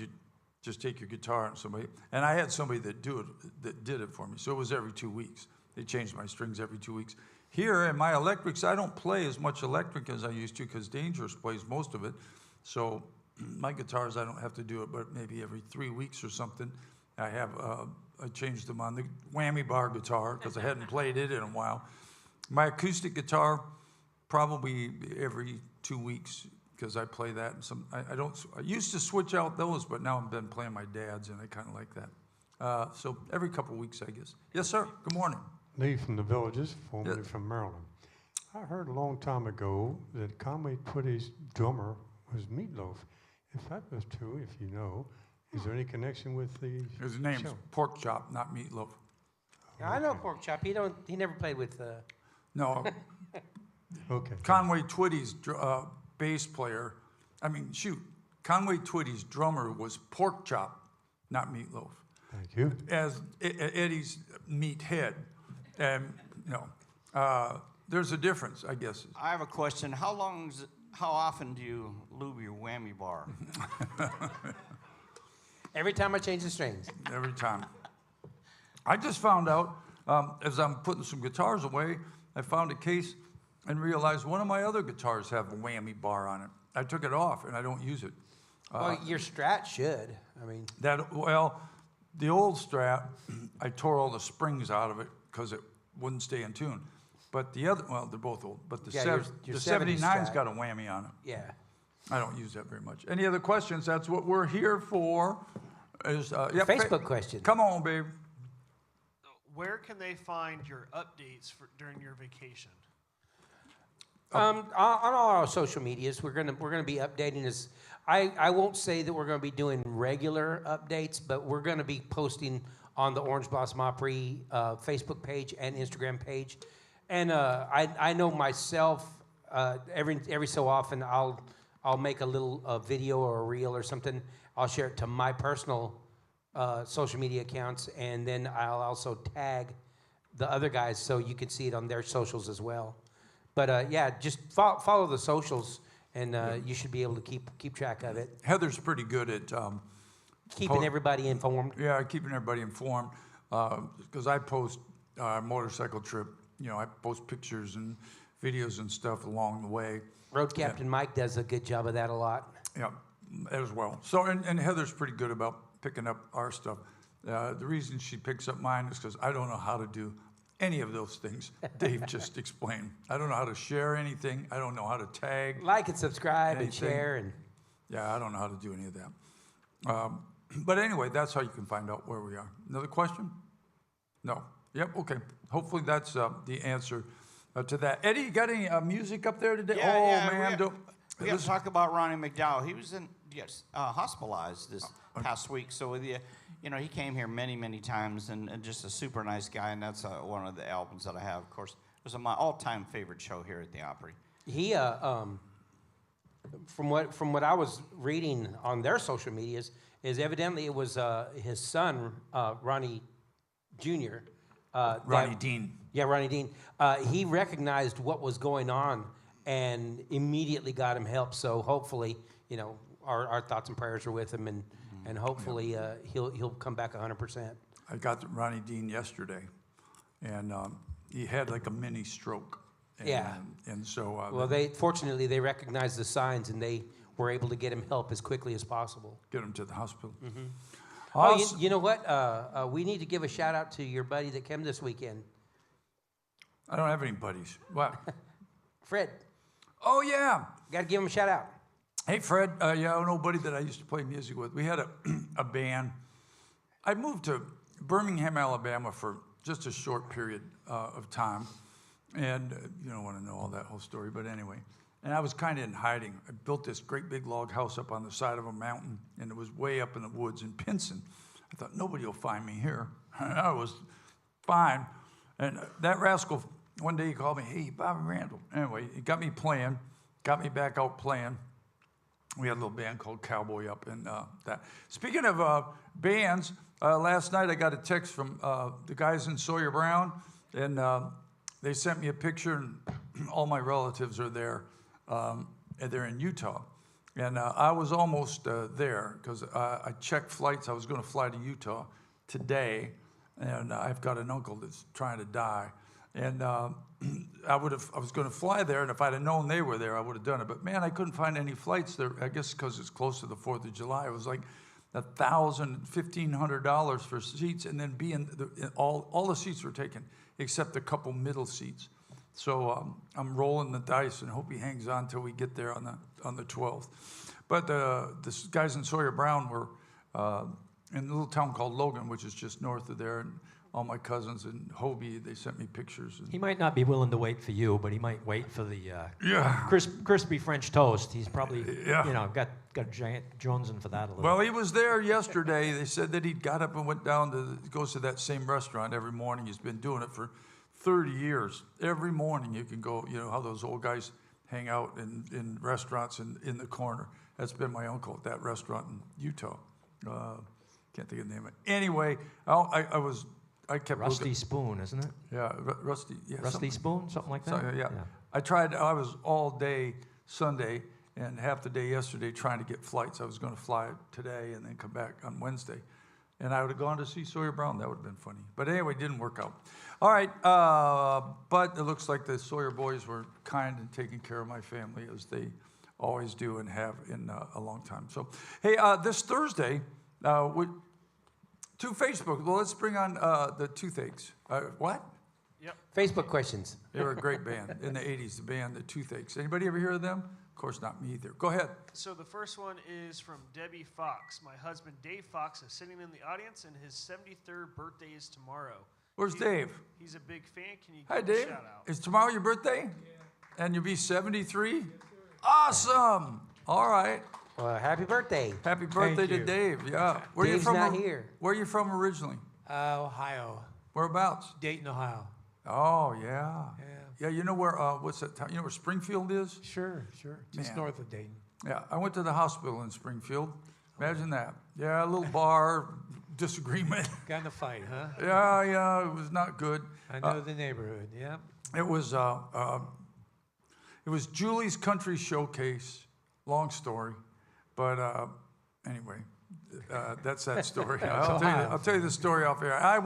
just take your guitar and somebody, and I had somebody that did it for me, so it was every 2 weeks. They changed my strings every 2 weeks. Here in my electrics, I don't play as much electric as I used to because Dangerous plays most of it. So my guitars, I don't have to do it, but maybe every 3 weeks or something, I changed them on the whammy bar guitar because I hadn't played it in a while. My acoustic guitar, probably every 2 weeks because I play that. And I used to switch out those, but now I've been playing my dad's, and I kind of like that. So every couple of weeks, I guess. Yes, sir. Good morning. Lee from the Villages, formerly from Maryland. I heard a long time ago that Conway Twitty's drummer was Meatloaf. If that was true, if you know, is there any connection with the His name's show? Pork Chop, not Meatloaf. Yeah, I know Pork Chop. He never played with. No. Okay. Conway Twitty's bass player, Conway Twitty's drummer was Pork Chop, not Meatloaf. Thank you. As Eddie's Meathead. And, there's a difference, I guess. I have a question. How often do you lube your whammy bar? Every time I change the strings. Every time. I just found out, as I'm putting some guitars away, I found a case and realized one of my other guitars have a whammy bar on it. I took it off, and I don't use it. Well, your Strat should. The old Strat, I tore all the springs out of it because it wouldn't stay in tune. But the other, they're both old, but the 79's got a whammy on it. Yeah. I don't use that very much. Any other questions? That's what we're here for. Facebook question. Come on, babe. Where can they find your updates during your vacation? On all our social medias, we're gonna be updating this. I won't say that we're gonna be doing regular updates, but we're gonna be posting on the Orange Blossom Opry Facebook page and Instagram page. And I know myself, every so often I'll make a little video or a reel or something. I'll share it to my personal social media accounts, and then I'll also tag the other guys so you can see it on their socials as well. But just follow the socials, and you should be able to keep track of it. Heather's pretty good at keeping everybody informed. Yeah, keeping everybody informed. Because I post motorcycle trip. I post pictures and videos and stuff along the way. Road Captain Mike does a good job of that a lot. Yeah, as well. So, and Heather's pretty good about picking up our stuff. The reason she picks up mine is because I don't know how to do any of those things Dave just explained. I don't know how to share anything. I don't know how to tag. Like and subscribe anything. And share. And yeah, I don't know how to do any of that. But anyway, that's how you can find out where we are. Another question? No. Yep, okay. Hopefully that's the answer to that. Eddie, you got any music up there today? Yeah, man. We have to talk about Ronnie McDowell. Yes, hospitalized this past week. So with you know, he came here many, many times, and just a super nice guy. And that's one of the albums that I have. Of course, it was my all-time favorite show here at the Opry. He, from what I was reading on their social medias, is evidently it was his son, Ronnie Jr. Ronnie Dean. Yeah, Ronnie Dean. He recognized what was going on and immediately got him help. So hopefully, you know, our thoughts and prayers are with him, and hopefully he'll come back 100%. I got to Ronnie Dean yesterday, and he had like a mini stroke. And, Yeah. And so. Well, fortunately they recognized the signs and they were able to get him help as quickly as possible. Get him to the hospital. Mm-hmm. Oh, Oh, you know what? We need to give a shout out to your buddy that came this weekend, I don't have any buddies. What? Fred. Oh, yeah. Got to give him a shout out. Hey, Fred. Yeah, an old buddy that I used to play music with. We had a band. I moved to Birmingham, Alabama for just a short period of time. And you don't want to know all that whole story, but anyway. And I was kind of in hiding. I built this great big log house up on the side of a mountain, and it was way up in the woods in Pinson. I thought, nobody will find me here. I was fine. And that rascal, one day he called me, hey, Bobby Randall. Anyway, he got me playing, got me back out playing. We had a little band called Cowboy Up and that. Speaking of bands, last night I got a text from the guys in Sawyer Brown, and they sent me a picture, and all my relatives are there. And they're in Utah. And I was almost there because I checked flights. I was going to fly to Utah today, and I've got an uncle that's trying to die. And I was going to fly there, and if I'd have known they were there, I would have done it. But man, I couldn't find any flights there. I guess because it's close to the 4th of July. It was like $1,000, $1,500 for seats, and then all the seats were taken except a couple middle seats. So I'm rolling the dice and hope he hangs on till we get there on the 12th. But the guys in Sawyer Brown were in a little town called Logan, which is just north of there, and all my cousins in Hobie, they sent me pictures. He might not be willing to wait for you, but he might wait for the Yeah. crispy French toast. He's probably Yeah. got giant jonesing for that a little. Well, he was there yesterday. They said that he got up and went down goes to that same restaurant every morning. He's been doing it for 30 years. Every morning you can go, you know how those old guys hang out in restaurants in the corner. That's been my uncle at that restaurant in Utah. Can't think of the name of it. Anyway, I kept Rusty looking. Spoon, isn't it? Yeah, Rusty. Yeah, Rusty Spoon, something like that. So, yeah. I was all day Sunday and half the day yesterday trying to get flights. I was going to fly today and then come back on Wednesday. And I would have gone to see Sawyer Brown. That would have been funny. But anyway, it didn't work out. All right, but it looks like the Sawyer boys were kind and taking care of my family as they always do and have in a long time. So, hey, this Thursday, to Facebook. Well, let's bring on the Toothaches. What? Yep. Facebook questions. They were a great band in the 80s, the band, the Toothaches. Anybody ever hear of them? Of course, not me either. Go ahead. So the first one is from Debbie Fox. My husband Dave Fox is sitting in the audience, and his 73rd birthday is tomorrow. Where's Dave? He's a big fan. Can you Hi, give him Dave. a shout out? Is tomorrow your birthday? Yeah. And you'll be 73? Yes, awesome. All right. Well, happy birthday. Happy birthday to you. Dave. Yeah. Where Dave's you from? not here. Where are you from originally? Ohio, Whereabouts? Dayton, Ohio. Oh, yeah. Yeah. Yeah, you know where, what's that town? You know where Springfield is? Sure. Just Man. north of Dayton. Yeah, I went to the hospital in Springfield. Imagine that. Yeah, a little bar disagreement. Got in a fight, huh? Yeah, it was not good. I know the neighborhood, yeah. It was Julie's Country Showcase. Long story, but anyway, that's that story. I'll tell you the story off air. I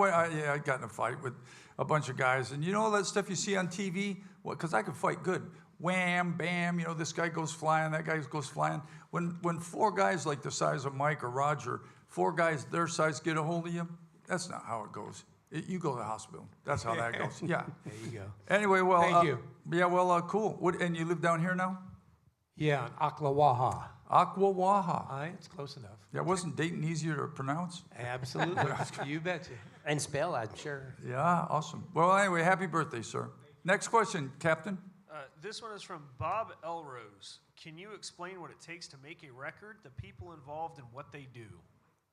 got in a fight with a bunch of guys, and you know all that stuff you see on TV? Well, because I can fight good. Wham, bam, you know, this guy goes flying, that guy goes flying. When four guys like the size of Mike or Roger, four guys their size get a hold of you, that's not how it goes. You go to the hospital. That's how that goes. Yeah. There you go. Anyway, well, Thank you. Yeah, well, cool. And you live down here now? Yeah, in Ocklawaha. Aquawaha. It's close enough. Yeah, wasn't Dayton easier to pronounce? Absolutely. You betcha. And spell, I'm sure. Yeah, awesome. Well, anyway, happy birthday, sir. Next question, Captain. This one is from Bob Elrose. Can you explain what it takes to make a record, the people involved, and what they do?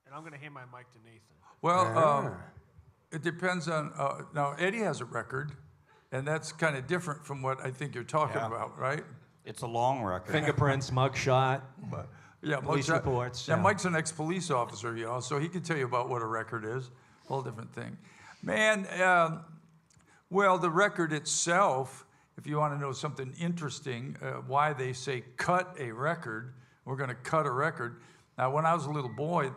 And I'm going to hand my mic to Nathan. Well, it depends on, now Eddie has a record, and that's kind of different from what I think you're talking Yeah. about, right? It's a long record. Fingerprints, mugshot. Yeah, Police Mike's reports, Yeah, yeah. Mike's an ex-police officer, you know, so he can tell you about what a record is. Whole different thing. Man, well, the record itself, if you want to know something interesting, why they say cut a record, we're going to cut a record. Now, when I was a little boy,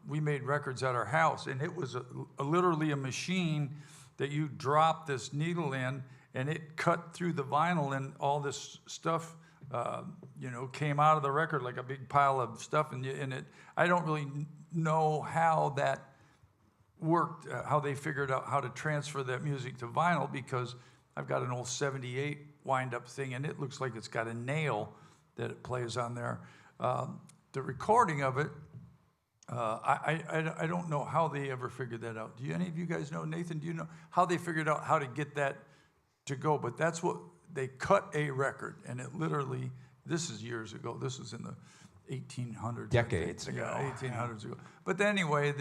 we made records at our house, and it was literally a machine that you drop this needle in, and it cut through the vinyl, and all this stuff, you know, came out of the record like a big pile of stuff. And it, I don't really know how that worked, how they figured out how to transfer that music to vinyl, because I've got an old 78 wind-up thing, and it looks like it's got a nail that it plays on there. The recording of it, I don't know how they ever figured that out. Do any of you guys know? Nathan, do you know how they figured out how to get that to go? But that's what, they cut a record, and it literally, this is years ago, this was in the 1800s. Decades ago. Yeah, 1800s ago. But anyway,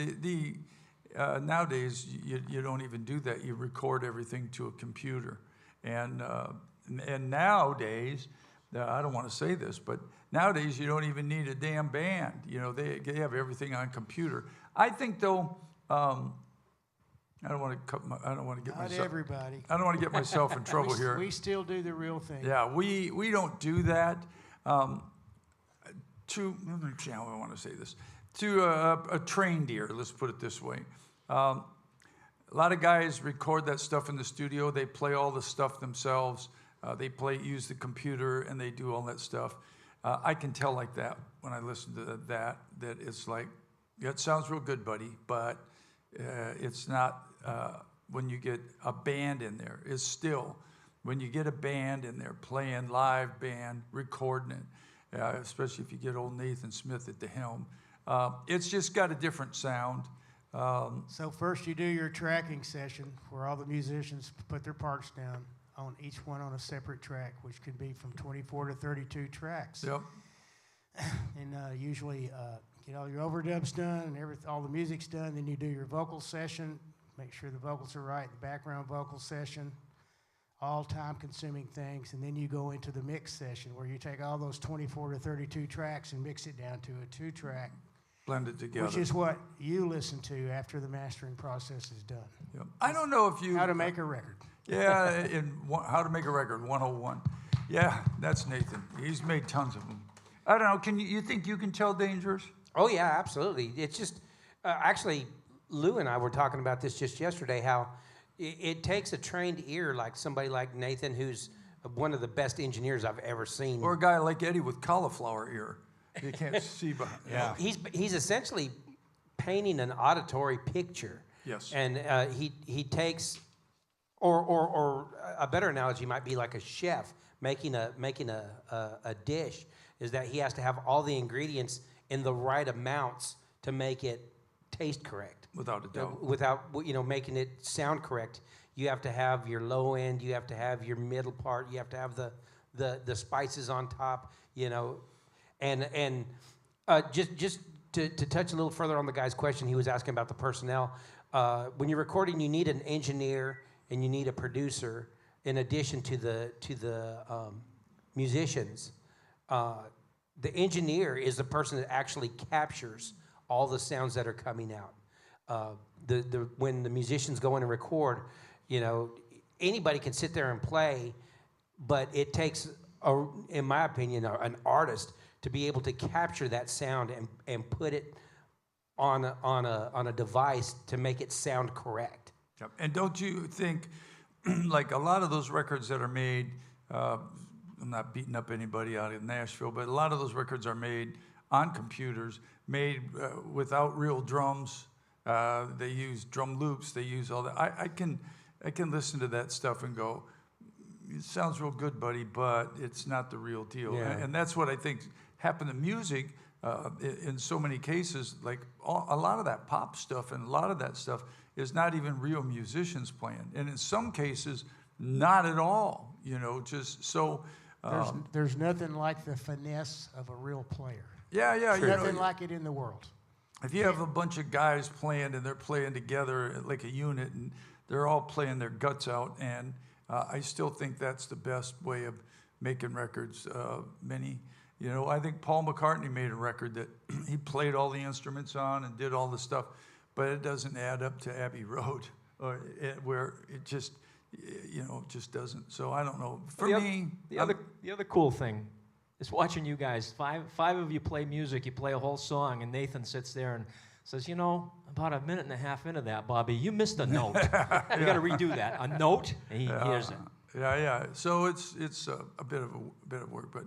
nowadays, you don't even do that. You record everything to a computer. And nowadays, I don't want to say this, but nowadays you don't even need a damn band. You know, they have everything on computer. I think though, I don't want to get Not myself. everybody. I don't want to get myself in trouble here. We still do the real thing. Yeah, we don't do that. Let me see how I want to say this. To a trained ear, let's put it this way. A lot of guys record that stuff in the studio. They play all the stuff themselves. They use the computer, and they do all that stuff. I can tell like that when I listen to that it's like, yeah, it sounds real good, buddy, but it's not when you get a band in there. It's still, when you get a band in there playing live band, recording it, especially if you get old Nathan Smith at the helm, it's just got a different sound. So first you do your tracking session where all the musicians put their parts down on each one on a separate track, which could be from 24 to 32 tracks. Yep. And usually get all your overdubs done and all the music's done. Then you do your vocal session, make sure the vocals are right, the background vocal session, all time-consuming things. And then you go into the mix session where you take all those 24 to 32 tracks and mix it down to a 2-track. Blend it together. Which is what you listen to after the mastering process is done. Yep. I don't know if you... How to make a record. Yeah, How to Make a Record 101. Yeah, that's Nathan. He's made tons of them. I don't know, you think you can tell Dangerous? Oh, yeah, absolutely. It's just, actually, Lou and I were talking about this just yesterday, how it takes a trained ear like somebody like Nathan, who's one of the best engineers I've ever seen. Or a guy like Eddie with cauliflower ear. You can't see behind. Yeah. He's essentially painting an auditory picture. Yes. And he takes, or a better analogy might be like a chef making a dish, is that he has to have all the ingredients in the right amounts to make it taste correct. Without a doubt. Without making it sound correct. You have to have your low end, you have to have your middle part, you have to have the spices on top, And just to touch a little further on the guy's question, he was asking about the personnel. When you're recording, you need an engineer and you need a producer in addition to the musicians. The engineer is the person that actually captures all the sounds that are coming out. When the musicians go in and record, anybody can sit there and play, but it takes, in my opinion, an artist to be able to capture that sound and put it on a device to make it sound correct. Yep. And don't you think, like a lot of those records that are made, I'm not beating up anybody out in Nashville, but a lot of those records are made on computers, made without real drums. They use drum loops. They use all that. I can listen to that stuff and go, it sounds real good, buddy, but it's not the real deal. Yeah. And that's what I think happened to music in so many cases. Like a lot of that pop stuff and a lot of that stuff is not even real musicians playing. And in some cases, not at all. You know, just so. There's nothing like the finesse of a real player. Yeah. There's You know, nothing like it in the world. if you have a bunch of guys playing and they're playing together like a unit and they're all playing their guts out, and I still think that's the best way of making records. I think Paul McCartney made a record that he played all the instruments on and did all the stuff, but it doesn't add up to Abbey Road, where it just, just doesn't. So I don't know. For me, the other cool thing is watching you guys. Five of you play music. You play a whole song, and Nathan sits there and says, about a minute and a half into that, Bobby, you missed a note. You got to redo that. A note, and he hears it. Yeah. So it's a bit of work, but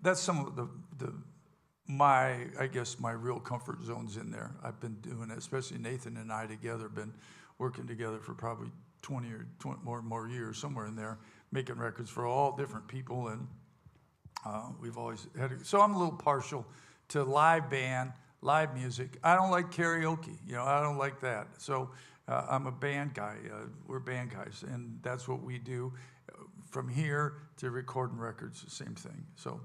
that's some of my real comfort zones in there. I've been doing it, especially Nathan and I together, been working together for probably 20 or more years, somewhere in there, making records for all different people, and we've always had it. So I'm a little partial to live band, live music. I don't like karaoke. I don't like that. So I'm a band guy. We're band guys, and that's what we do. From here to recording records, the same thing. So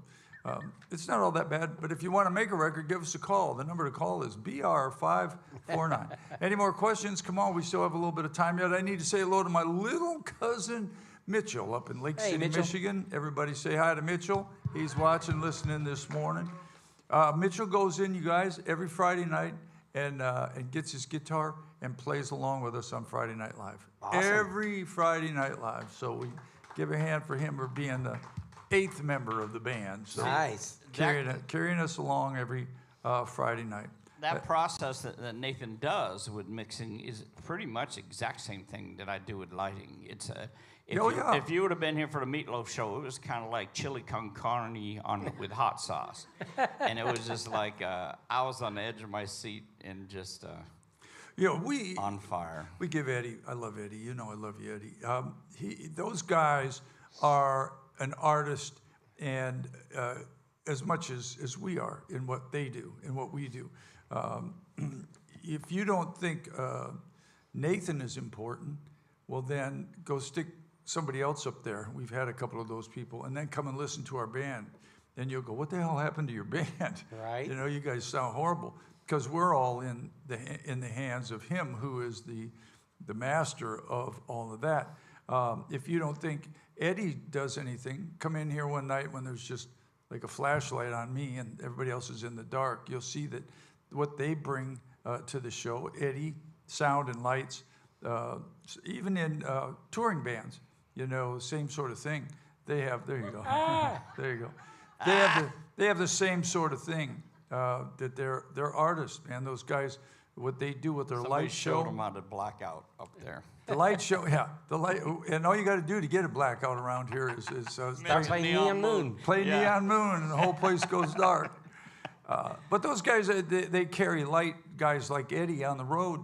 it's not all that bad. But if you want to make a record, give us a call. The number to call is BR549. Any more questions? Come on, we still have a little bit of time yet. I need to say hello to my little cousin Mitchell up in Lake City, Mitchell. Michigan. Everybody say hi to Mitchell. He's watching, listening this morning. Mitchell goes in, you guys, every Friday night and gets his guitar and plays along with us on Friday Night Live. Awesome. Every Friday Night Live. So we give a hand for him for being the 8th member of the band. So Nice. carrying us along every Friday night. That process that Nathan does with mixing is pretty much the exact same thing that I do with lighting. It's if you would have been here for the Meatloaf show, it was kind of like chili con carne with hot sauce, and it was just like I was on the edge of my seat and just on fire. We give Eddie. I love Eddie. I love you, Eddie. Those guys are an artist, and as much as we are in what they do and what we do. If you don't think Nathan is important, well, then go stick somebody else up there. We've had a couple of those people, and then come and listen to our band. Then you'll go, what the hell happened to your band? Right. You guys sound horrible, because we're all in the hands of him who is the master of all of that. If you don't think Eddie does anything, come in here one night when there's just like a flashlight on me and everybody else is in the dark. You'll see that what they bring to the show, Eddie, sound and lights, even in touring bands, same sort of thing. They have, there you go. There you go. They have the same sort of thing, that they're artists, man. Those guys, what they do with their light show. Showed them how to blackout up there. The light show, the light, and all you got to do to get a blackout around here is Play Neon Moon. Play Neon Moon, and the whole place goes dark. But those guys, they carry light guys like Eddie on the road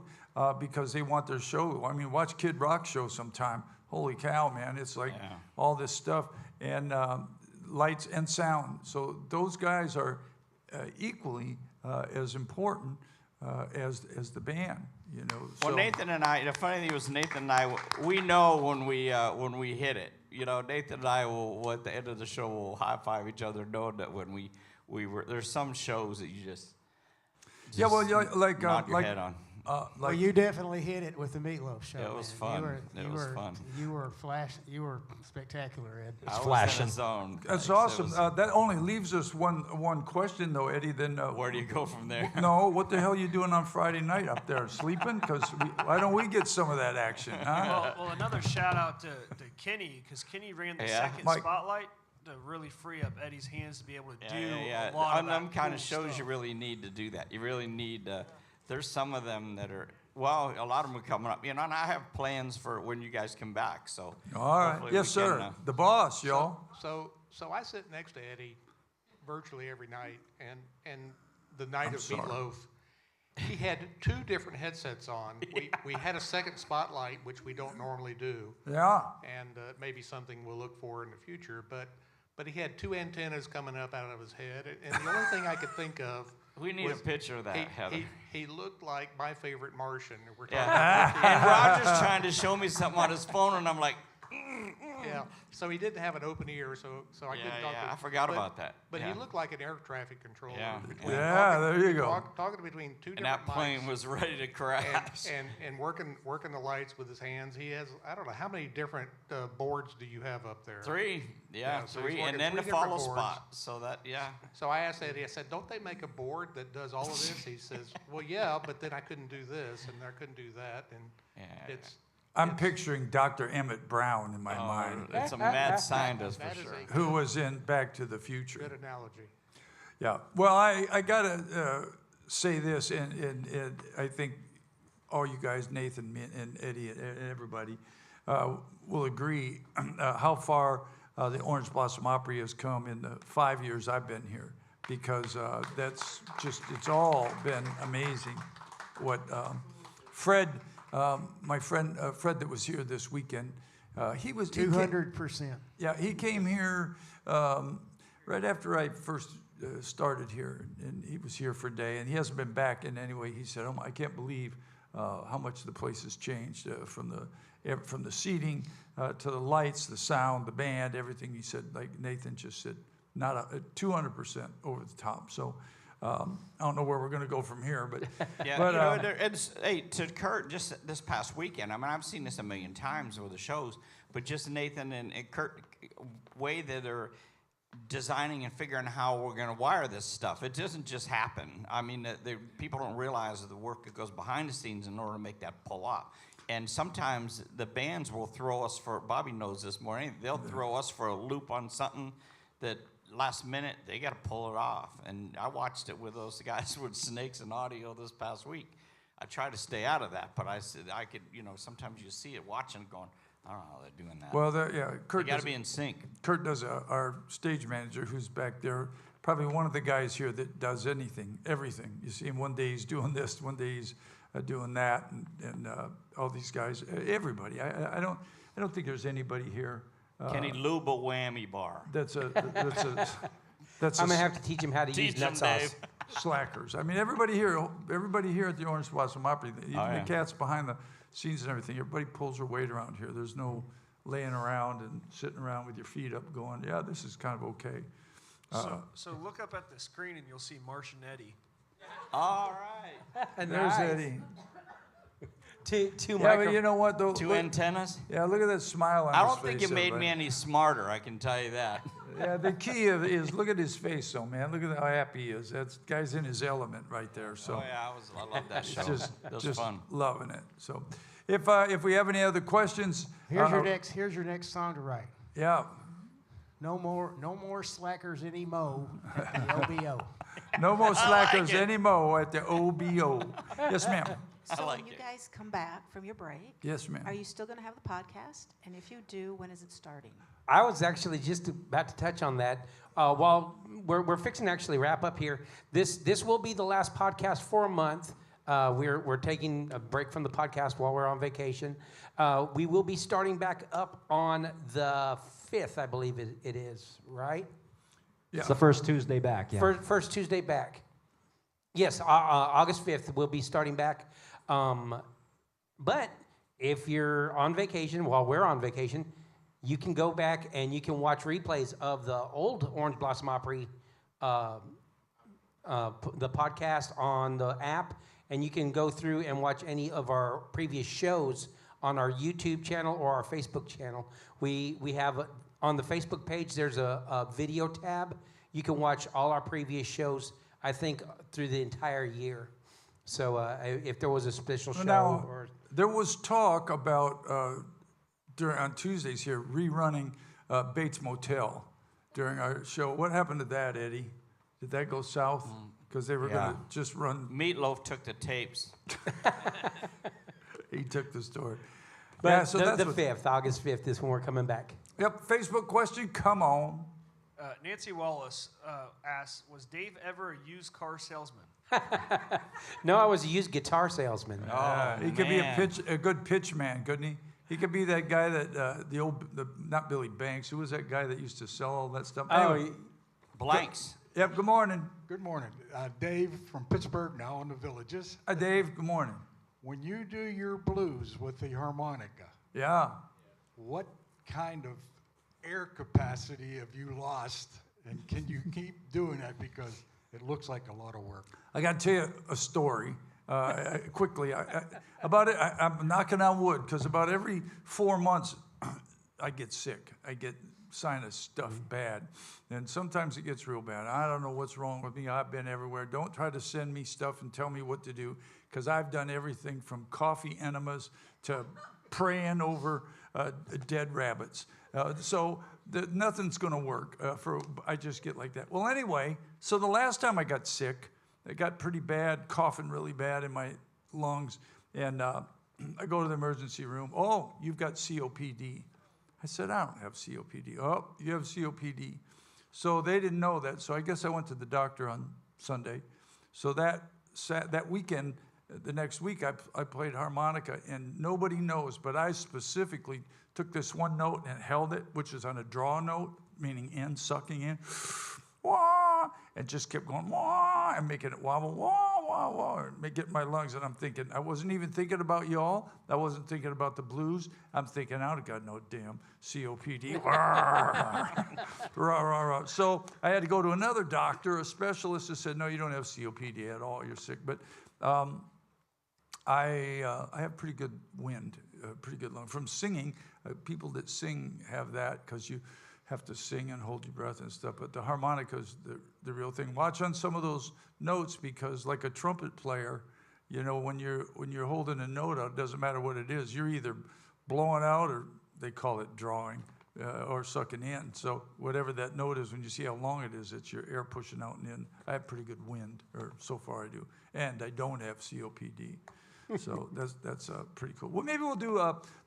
because they want their show. I mean, watch Kid Rock show sometime. Holy cow, man! It's like all this stuff and lights and sound. So those guys are equally as important as the band. Well, Nathan and I, the funny thing was Nathan and I, we know when we hit it. Nathan and I will, at the end of the show, will high five each other, knowing that when we were, there's some shows that you just nod your head on. Well, you definitely hit it with the Meatloaf show. It was man. fun. It was fun. You were spectacular, Ed. I was flashing. in the zone. That's Like, awesome. That only leaves us one question, though, Eddie. Then where do you go from there? No, what the hell are you doing on Friday night up there? Sleeping? Because why don't we get some of that action, huh? Well, another shout out to Kenny, because Kenny ran the second Mike. spotlight to really free up Eddie's hands to be able to do Yeah. a lot On of them that kind cool of shows, stuff. you really need to do that. You really need. There's some of them that are. Well, a lot of them are coming up. And I have plans for when you guys come back. So. All right. hopefully Yes, we can, sir. The boss, y'all. So I sit next to Eddie virtually every night, and the night of Meatloaf, he had 2 different headsets on. We had a second spotlight, which we don't normally do. Yeah. And maybe something we'll look for in the future. But he had 2 antennas coming up out of his head, and the only thing I could think of. We need a picture of that, Heather. He looked like my favorite Martian. We're and Roger's trying to show me something on his phone, and I'm like, Yeah. So he didn't have an open ear, so I couldn't talk to him. I forgot But- about that. But Yeah. he looked like an air traffic controller. Yeah. Yeah, there you go. Talking between two And different that plane mics was ready to crash. and working the lights with his hands. He has, I don't know, how many different boards do you have up there? 3, Yeah, so he's three, working and then three the different follow boards. spot. So that, So I asked Eddie, I said, don't they make a board that does all of this? He says, well, yeah, but then I couldn't do this and I couldn't do that. And Yeah. I'm picturing Dr. Emmett Brown in my mind, It's a mad scientist for that is sure. a who was in Back to the Future. good analogy. Yeah. Well, I gotta say this, and I think all you guys, Nathan me and Eddie and everybody, will agree how far the Orange Blossom Opry has come in the 5 years I've been here, because that's just, it's all been amazing. What Fred, my friend Fred that was here this weekend, he was 200%. Yeah, he came here right after I first started here, and he was here for a day, and he hasn't been back. And anyway, he said, "Oh, I can't believe how much the place has changed from the seating to the lights, the sound, the band, everything." He said, like Nathan just said, not 200% over the top. So I don't know where we're going to go from here, but Yeah, but hey, to Kurt, just this past weekend, I mean, I've seen this a million times over the shows, but just Nathan and Kurt, way that they're designing and figuring how we're going to wire this stuff. It doesn't just happen. I mean, people don't realize the work that goes behind the scenes in order to make that pull off. And sometimes the bands will throw us for, Bobby knows this more, they'll throw us for a loop on something that last minute, they got to pull it off. And I watched it with those guys with Snakes and Audio this past week. I try to stay out of that, but I said I could, sometimes you see it watching going, I don't know how they're doing that. well, Kurt You got does to be in sync. Kurt does our stage manager, who's back there, probably one of the guys here that does everything. You see him one day he's doing this, one day he's doing that, and all these guys, everybody. I don't think there's anybody here. Kenny Lube a whammy bar. That's a I'm gonna have to teach him how to use Teach nut him, sauce. Dave. slackers. I mean, everybody here at the Orange Blossom Opry, even the cats behind the scenes and everything, everybody pulls their weight around here. There's no laying around and sitting around with your feet up going, yeah, this is kind of okay. So look up at the screen and you'll see Marsh and Eddie. All right. There's Nice. Eddie. Two Yeah, but you know what, though? Two Look- antennas. Yeah, look at that smile on I his don't think face. it made everybody. me any smarter, I can tell you that. Yeah, the key is look at his face, though, man. Look at how happy he is. That guy's in his element right there. So Oh, yeah, I love that show. just That was just fun. loving it. So if we have any other questions, Here's your next song to write. yeah, No more slackers anymore at the OBO. no more slackers it. anymore at the OBO. Yes, ma'am. So like when you it. guys come back from your break, Yes, ma'am. are you still going to have the podcast? And if you do, when is it starting? I was actually just about to touch on that. While we're fixing to actually wrap up here, this will be the last podcast for a month. We're taking a break from the podcast while we're on vacation. We will be starting back up on the 5th, I believe it is, right? It's the first Tuesday back, yeah. First Tuesday back. Yes, August 5th, we'll be starting back. But if you're on vacation, while we're on vacation, you can go back and you can watch replays of the old Orange Blossom Opry, the podcast on the app, and you can go through and watch any of our previous shows on our YouTube channel or our Facebook channel. We have on the Facebook page, there's a video tab. You can watch all our previous shows, I think, through the entire year. So if there was a special show Now, or there was talk about on Tuesdays here rerunning Bates Motel during our show. What happened to that, Eddie? Did that go south? Because they were going to just run. Meatloaf took the tapes. He took the story. But yeah, so that's the what- 5th, August 5th is when we're coming back. Yep, Facebook question, come on. Nancy Wallace asks, was Dave ever a used car salesman? No, I was a used guitar salesman. He could be man. a good pitch man, couldn't he? He could be that guy that not Billy Banks. Who was that guy that used to sell all that stuff? Anyway, Blanks. Yep. Good morning, Good morning. Dave from Pittsburgh, now in the Villages. Dave. Good morning. When you do your blues with the harmonica, Yeah. what kind of air capacity have you lost? And can you keep doing that? Because it looks like a lot of work. I got to tell you a story quickly about it. I'm knocking on wood because about every 4 months I get sick. I get sinus stuff bad. And sometimes it gets real bad. I don't know what's wrong with me. I've been everywhere. Don't try to send me stuff and tell me what to do because I've done everything from coffee enemas to praying over dead rabbits. Nothing's going to work. I just get like that. Well, anyway, so the last time I got sick, it got pretty bad, coughing really bad in my lungs. And I go to the emergency room. Oh, you've got COPD. I said, I don't have COPD. Oh, you have COPD. So they didn't know that. So I guess I went to the doctor on Sunday. So that weekend, the next week, I played harmonica. And nobody knows, but I specifically took this one note and held it, which is on a draw note, meaning in, sucking in. Wah, and just kept going, wah, and making it wobble, wah, wah, wah, and getting my lungs. And I'm thinking, I wasn't even thinking about y'all. I wasn't thinking about the blues. I'm thinking, I got no damn COPD. Rah, rah, rah. So I had to go to another doctor, a specialist, who said, no, you don't have COPD at all. You're sick. But I have pretty good wind, pretty good lung. From singing, people that sing have that because you have to sing and hold your breath and stuff. But the harmonica is the real thing. Watch on some of those notes because like a trumpet player, you know, when you're holding a note out, it doesn't matter what it is. You're either blowing out or they call it drawing or sucking in. So whatever that note is, when you see how long it is, it's your air pushing out and in. I have pretty good wind, or so far I do. And I don't have COPD. So that's pretty cool. Well, maybe we'll do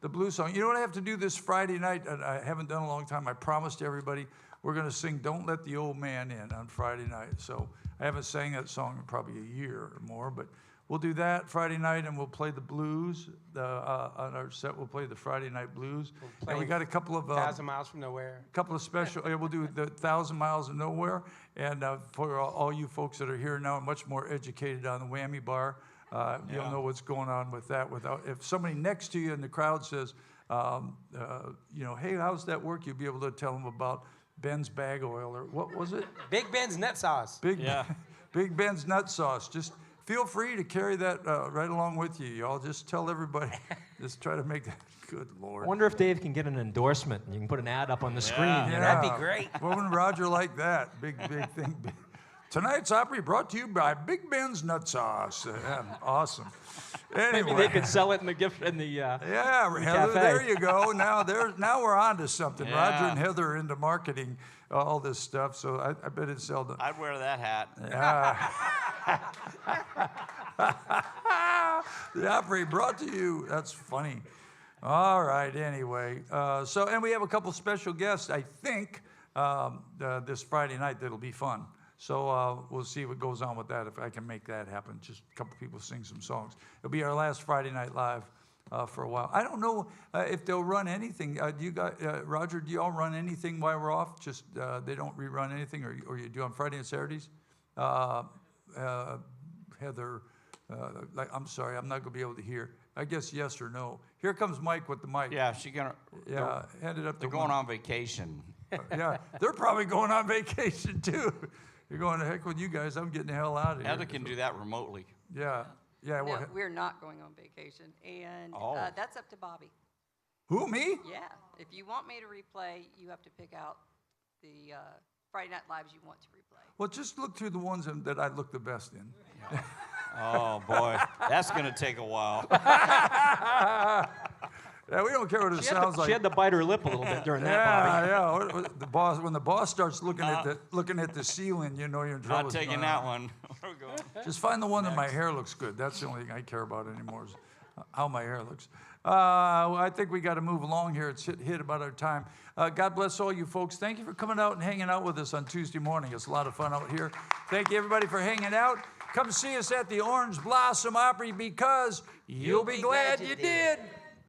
the blues song. You know what I have to do this Friday night? And I haven't done in a long time. I promised everybody we're going to sing "Don't Let the Old Man In" on Friday night. So I haven't sang that song in probably a year or more, but we'll do that Friday night, and we'll play the blues. On our set, we'll play the Friday night blues. And we got a couple of 1,000 Miles from Nowhere. Couple of special. We'll do the 1,000 Miles of Nowhere, and for all you folks that are here now, much more educated on the Whammy Bar. You'll know what's going on with that. If somebody next to you in the crowd says, hey, how's that work? You'll be able to tell them about Ben's Bag Oil, or what was it? Big Ben's Nut Sauce. Big Ben's Nut Sauce. Just feel free to carry that right along with you. Y'all just tell everybody. Just try to make that. Good Lord. I wonder if Dave can get an endorsement and you can put an ad up on the screen. Yeah, that'd be great. Wouldn't Roger like that? Big thing. Tonight's Opry brought to you by Big Ben's Nut Sauce. Awesome. Anyway. Maybe they could sell it in the gift in the yeah, the Heather, cafe. there you go. Now we're on to something. Yeah. Roger and Heather are into marketing all this stuff, so I bet it's seldom. I'd wear that hat. Yeah. The Opry brought to you. That's funny. All right, anyway. And we have a couple special guests, I think, this Friday night that'll be fun. So we'll see what goes on with that, if I can make that happen. Just a couple people sing some songs. It'll be our last Friday Night Live for a while. I don't know if they'll run anything. Do you guys, Roger, do y'all run anything while we're off? Just they don't rerun anything, or you do on Friday and Saturdays? Heather, I'm sorry, I'm not going to be able to hear. I guess yes or no. Here comes Mike with the mic. Yeah, she gonna. Yeah, hand it up to They're going on vacation. Yeah, they're probably going on vacation too. You're going to heck with you guys. I'm getting the hell out of here. Heather can do that remotely. Yeah. No, we're not going on vacation, and that's up to Bobby. Who, me? Yeah. If you want me to replay, you have to pick out the Friday Night Lives you want to replay. Well, just look through the ones that I look the best in. Oh boy, that's gonna take a while. Yeah, we don't care what it sounds like. She had to bite her lip a little bit during that, Bobby. Yeah. The boss, when the boss starts looking at the ceiling, you know you're in trouble. Not taking that one. Just find the one that my hair looks good. That's the only thing I care about anymore is how my hair looks. I think we got to move along here. It's hit about our time. God bless all you folks. Thank you for coming out and hanging out with us on Tuesday morning. It's a lot of fun out here. Thank you, everybody, for hanging out. Come see us at the Orange Blossom Opry because you'll be glad you did.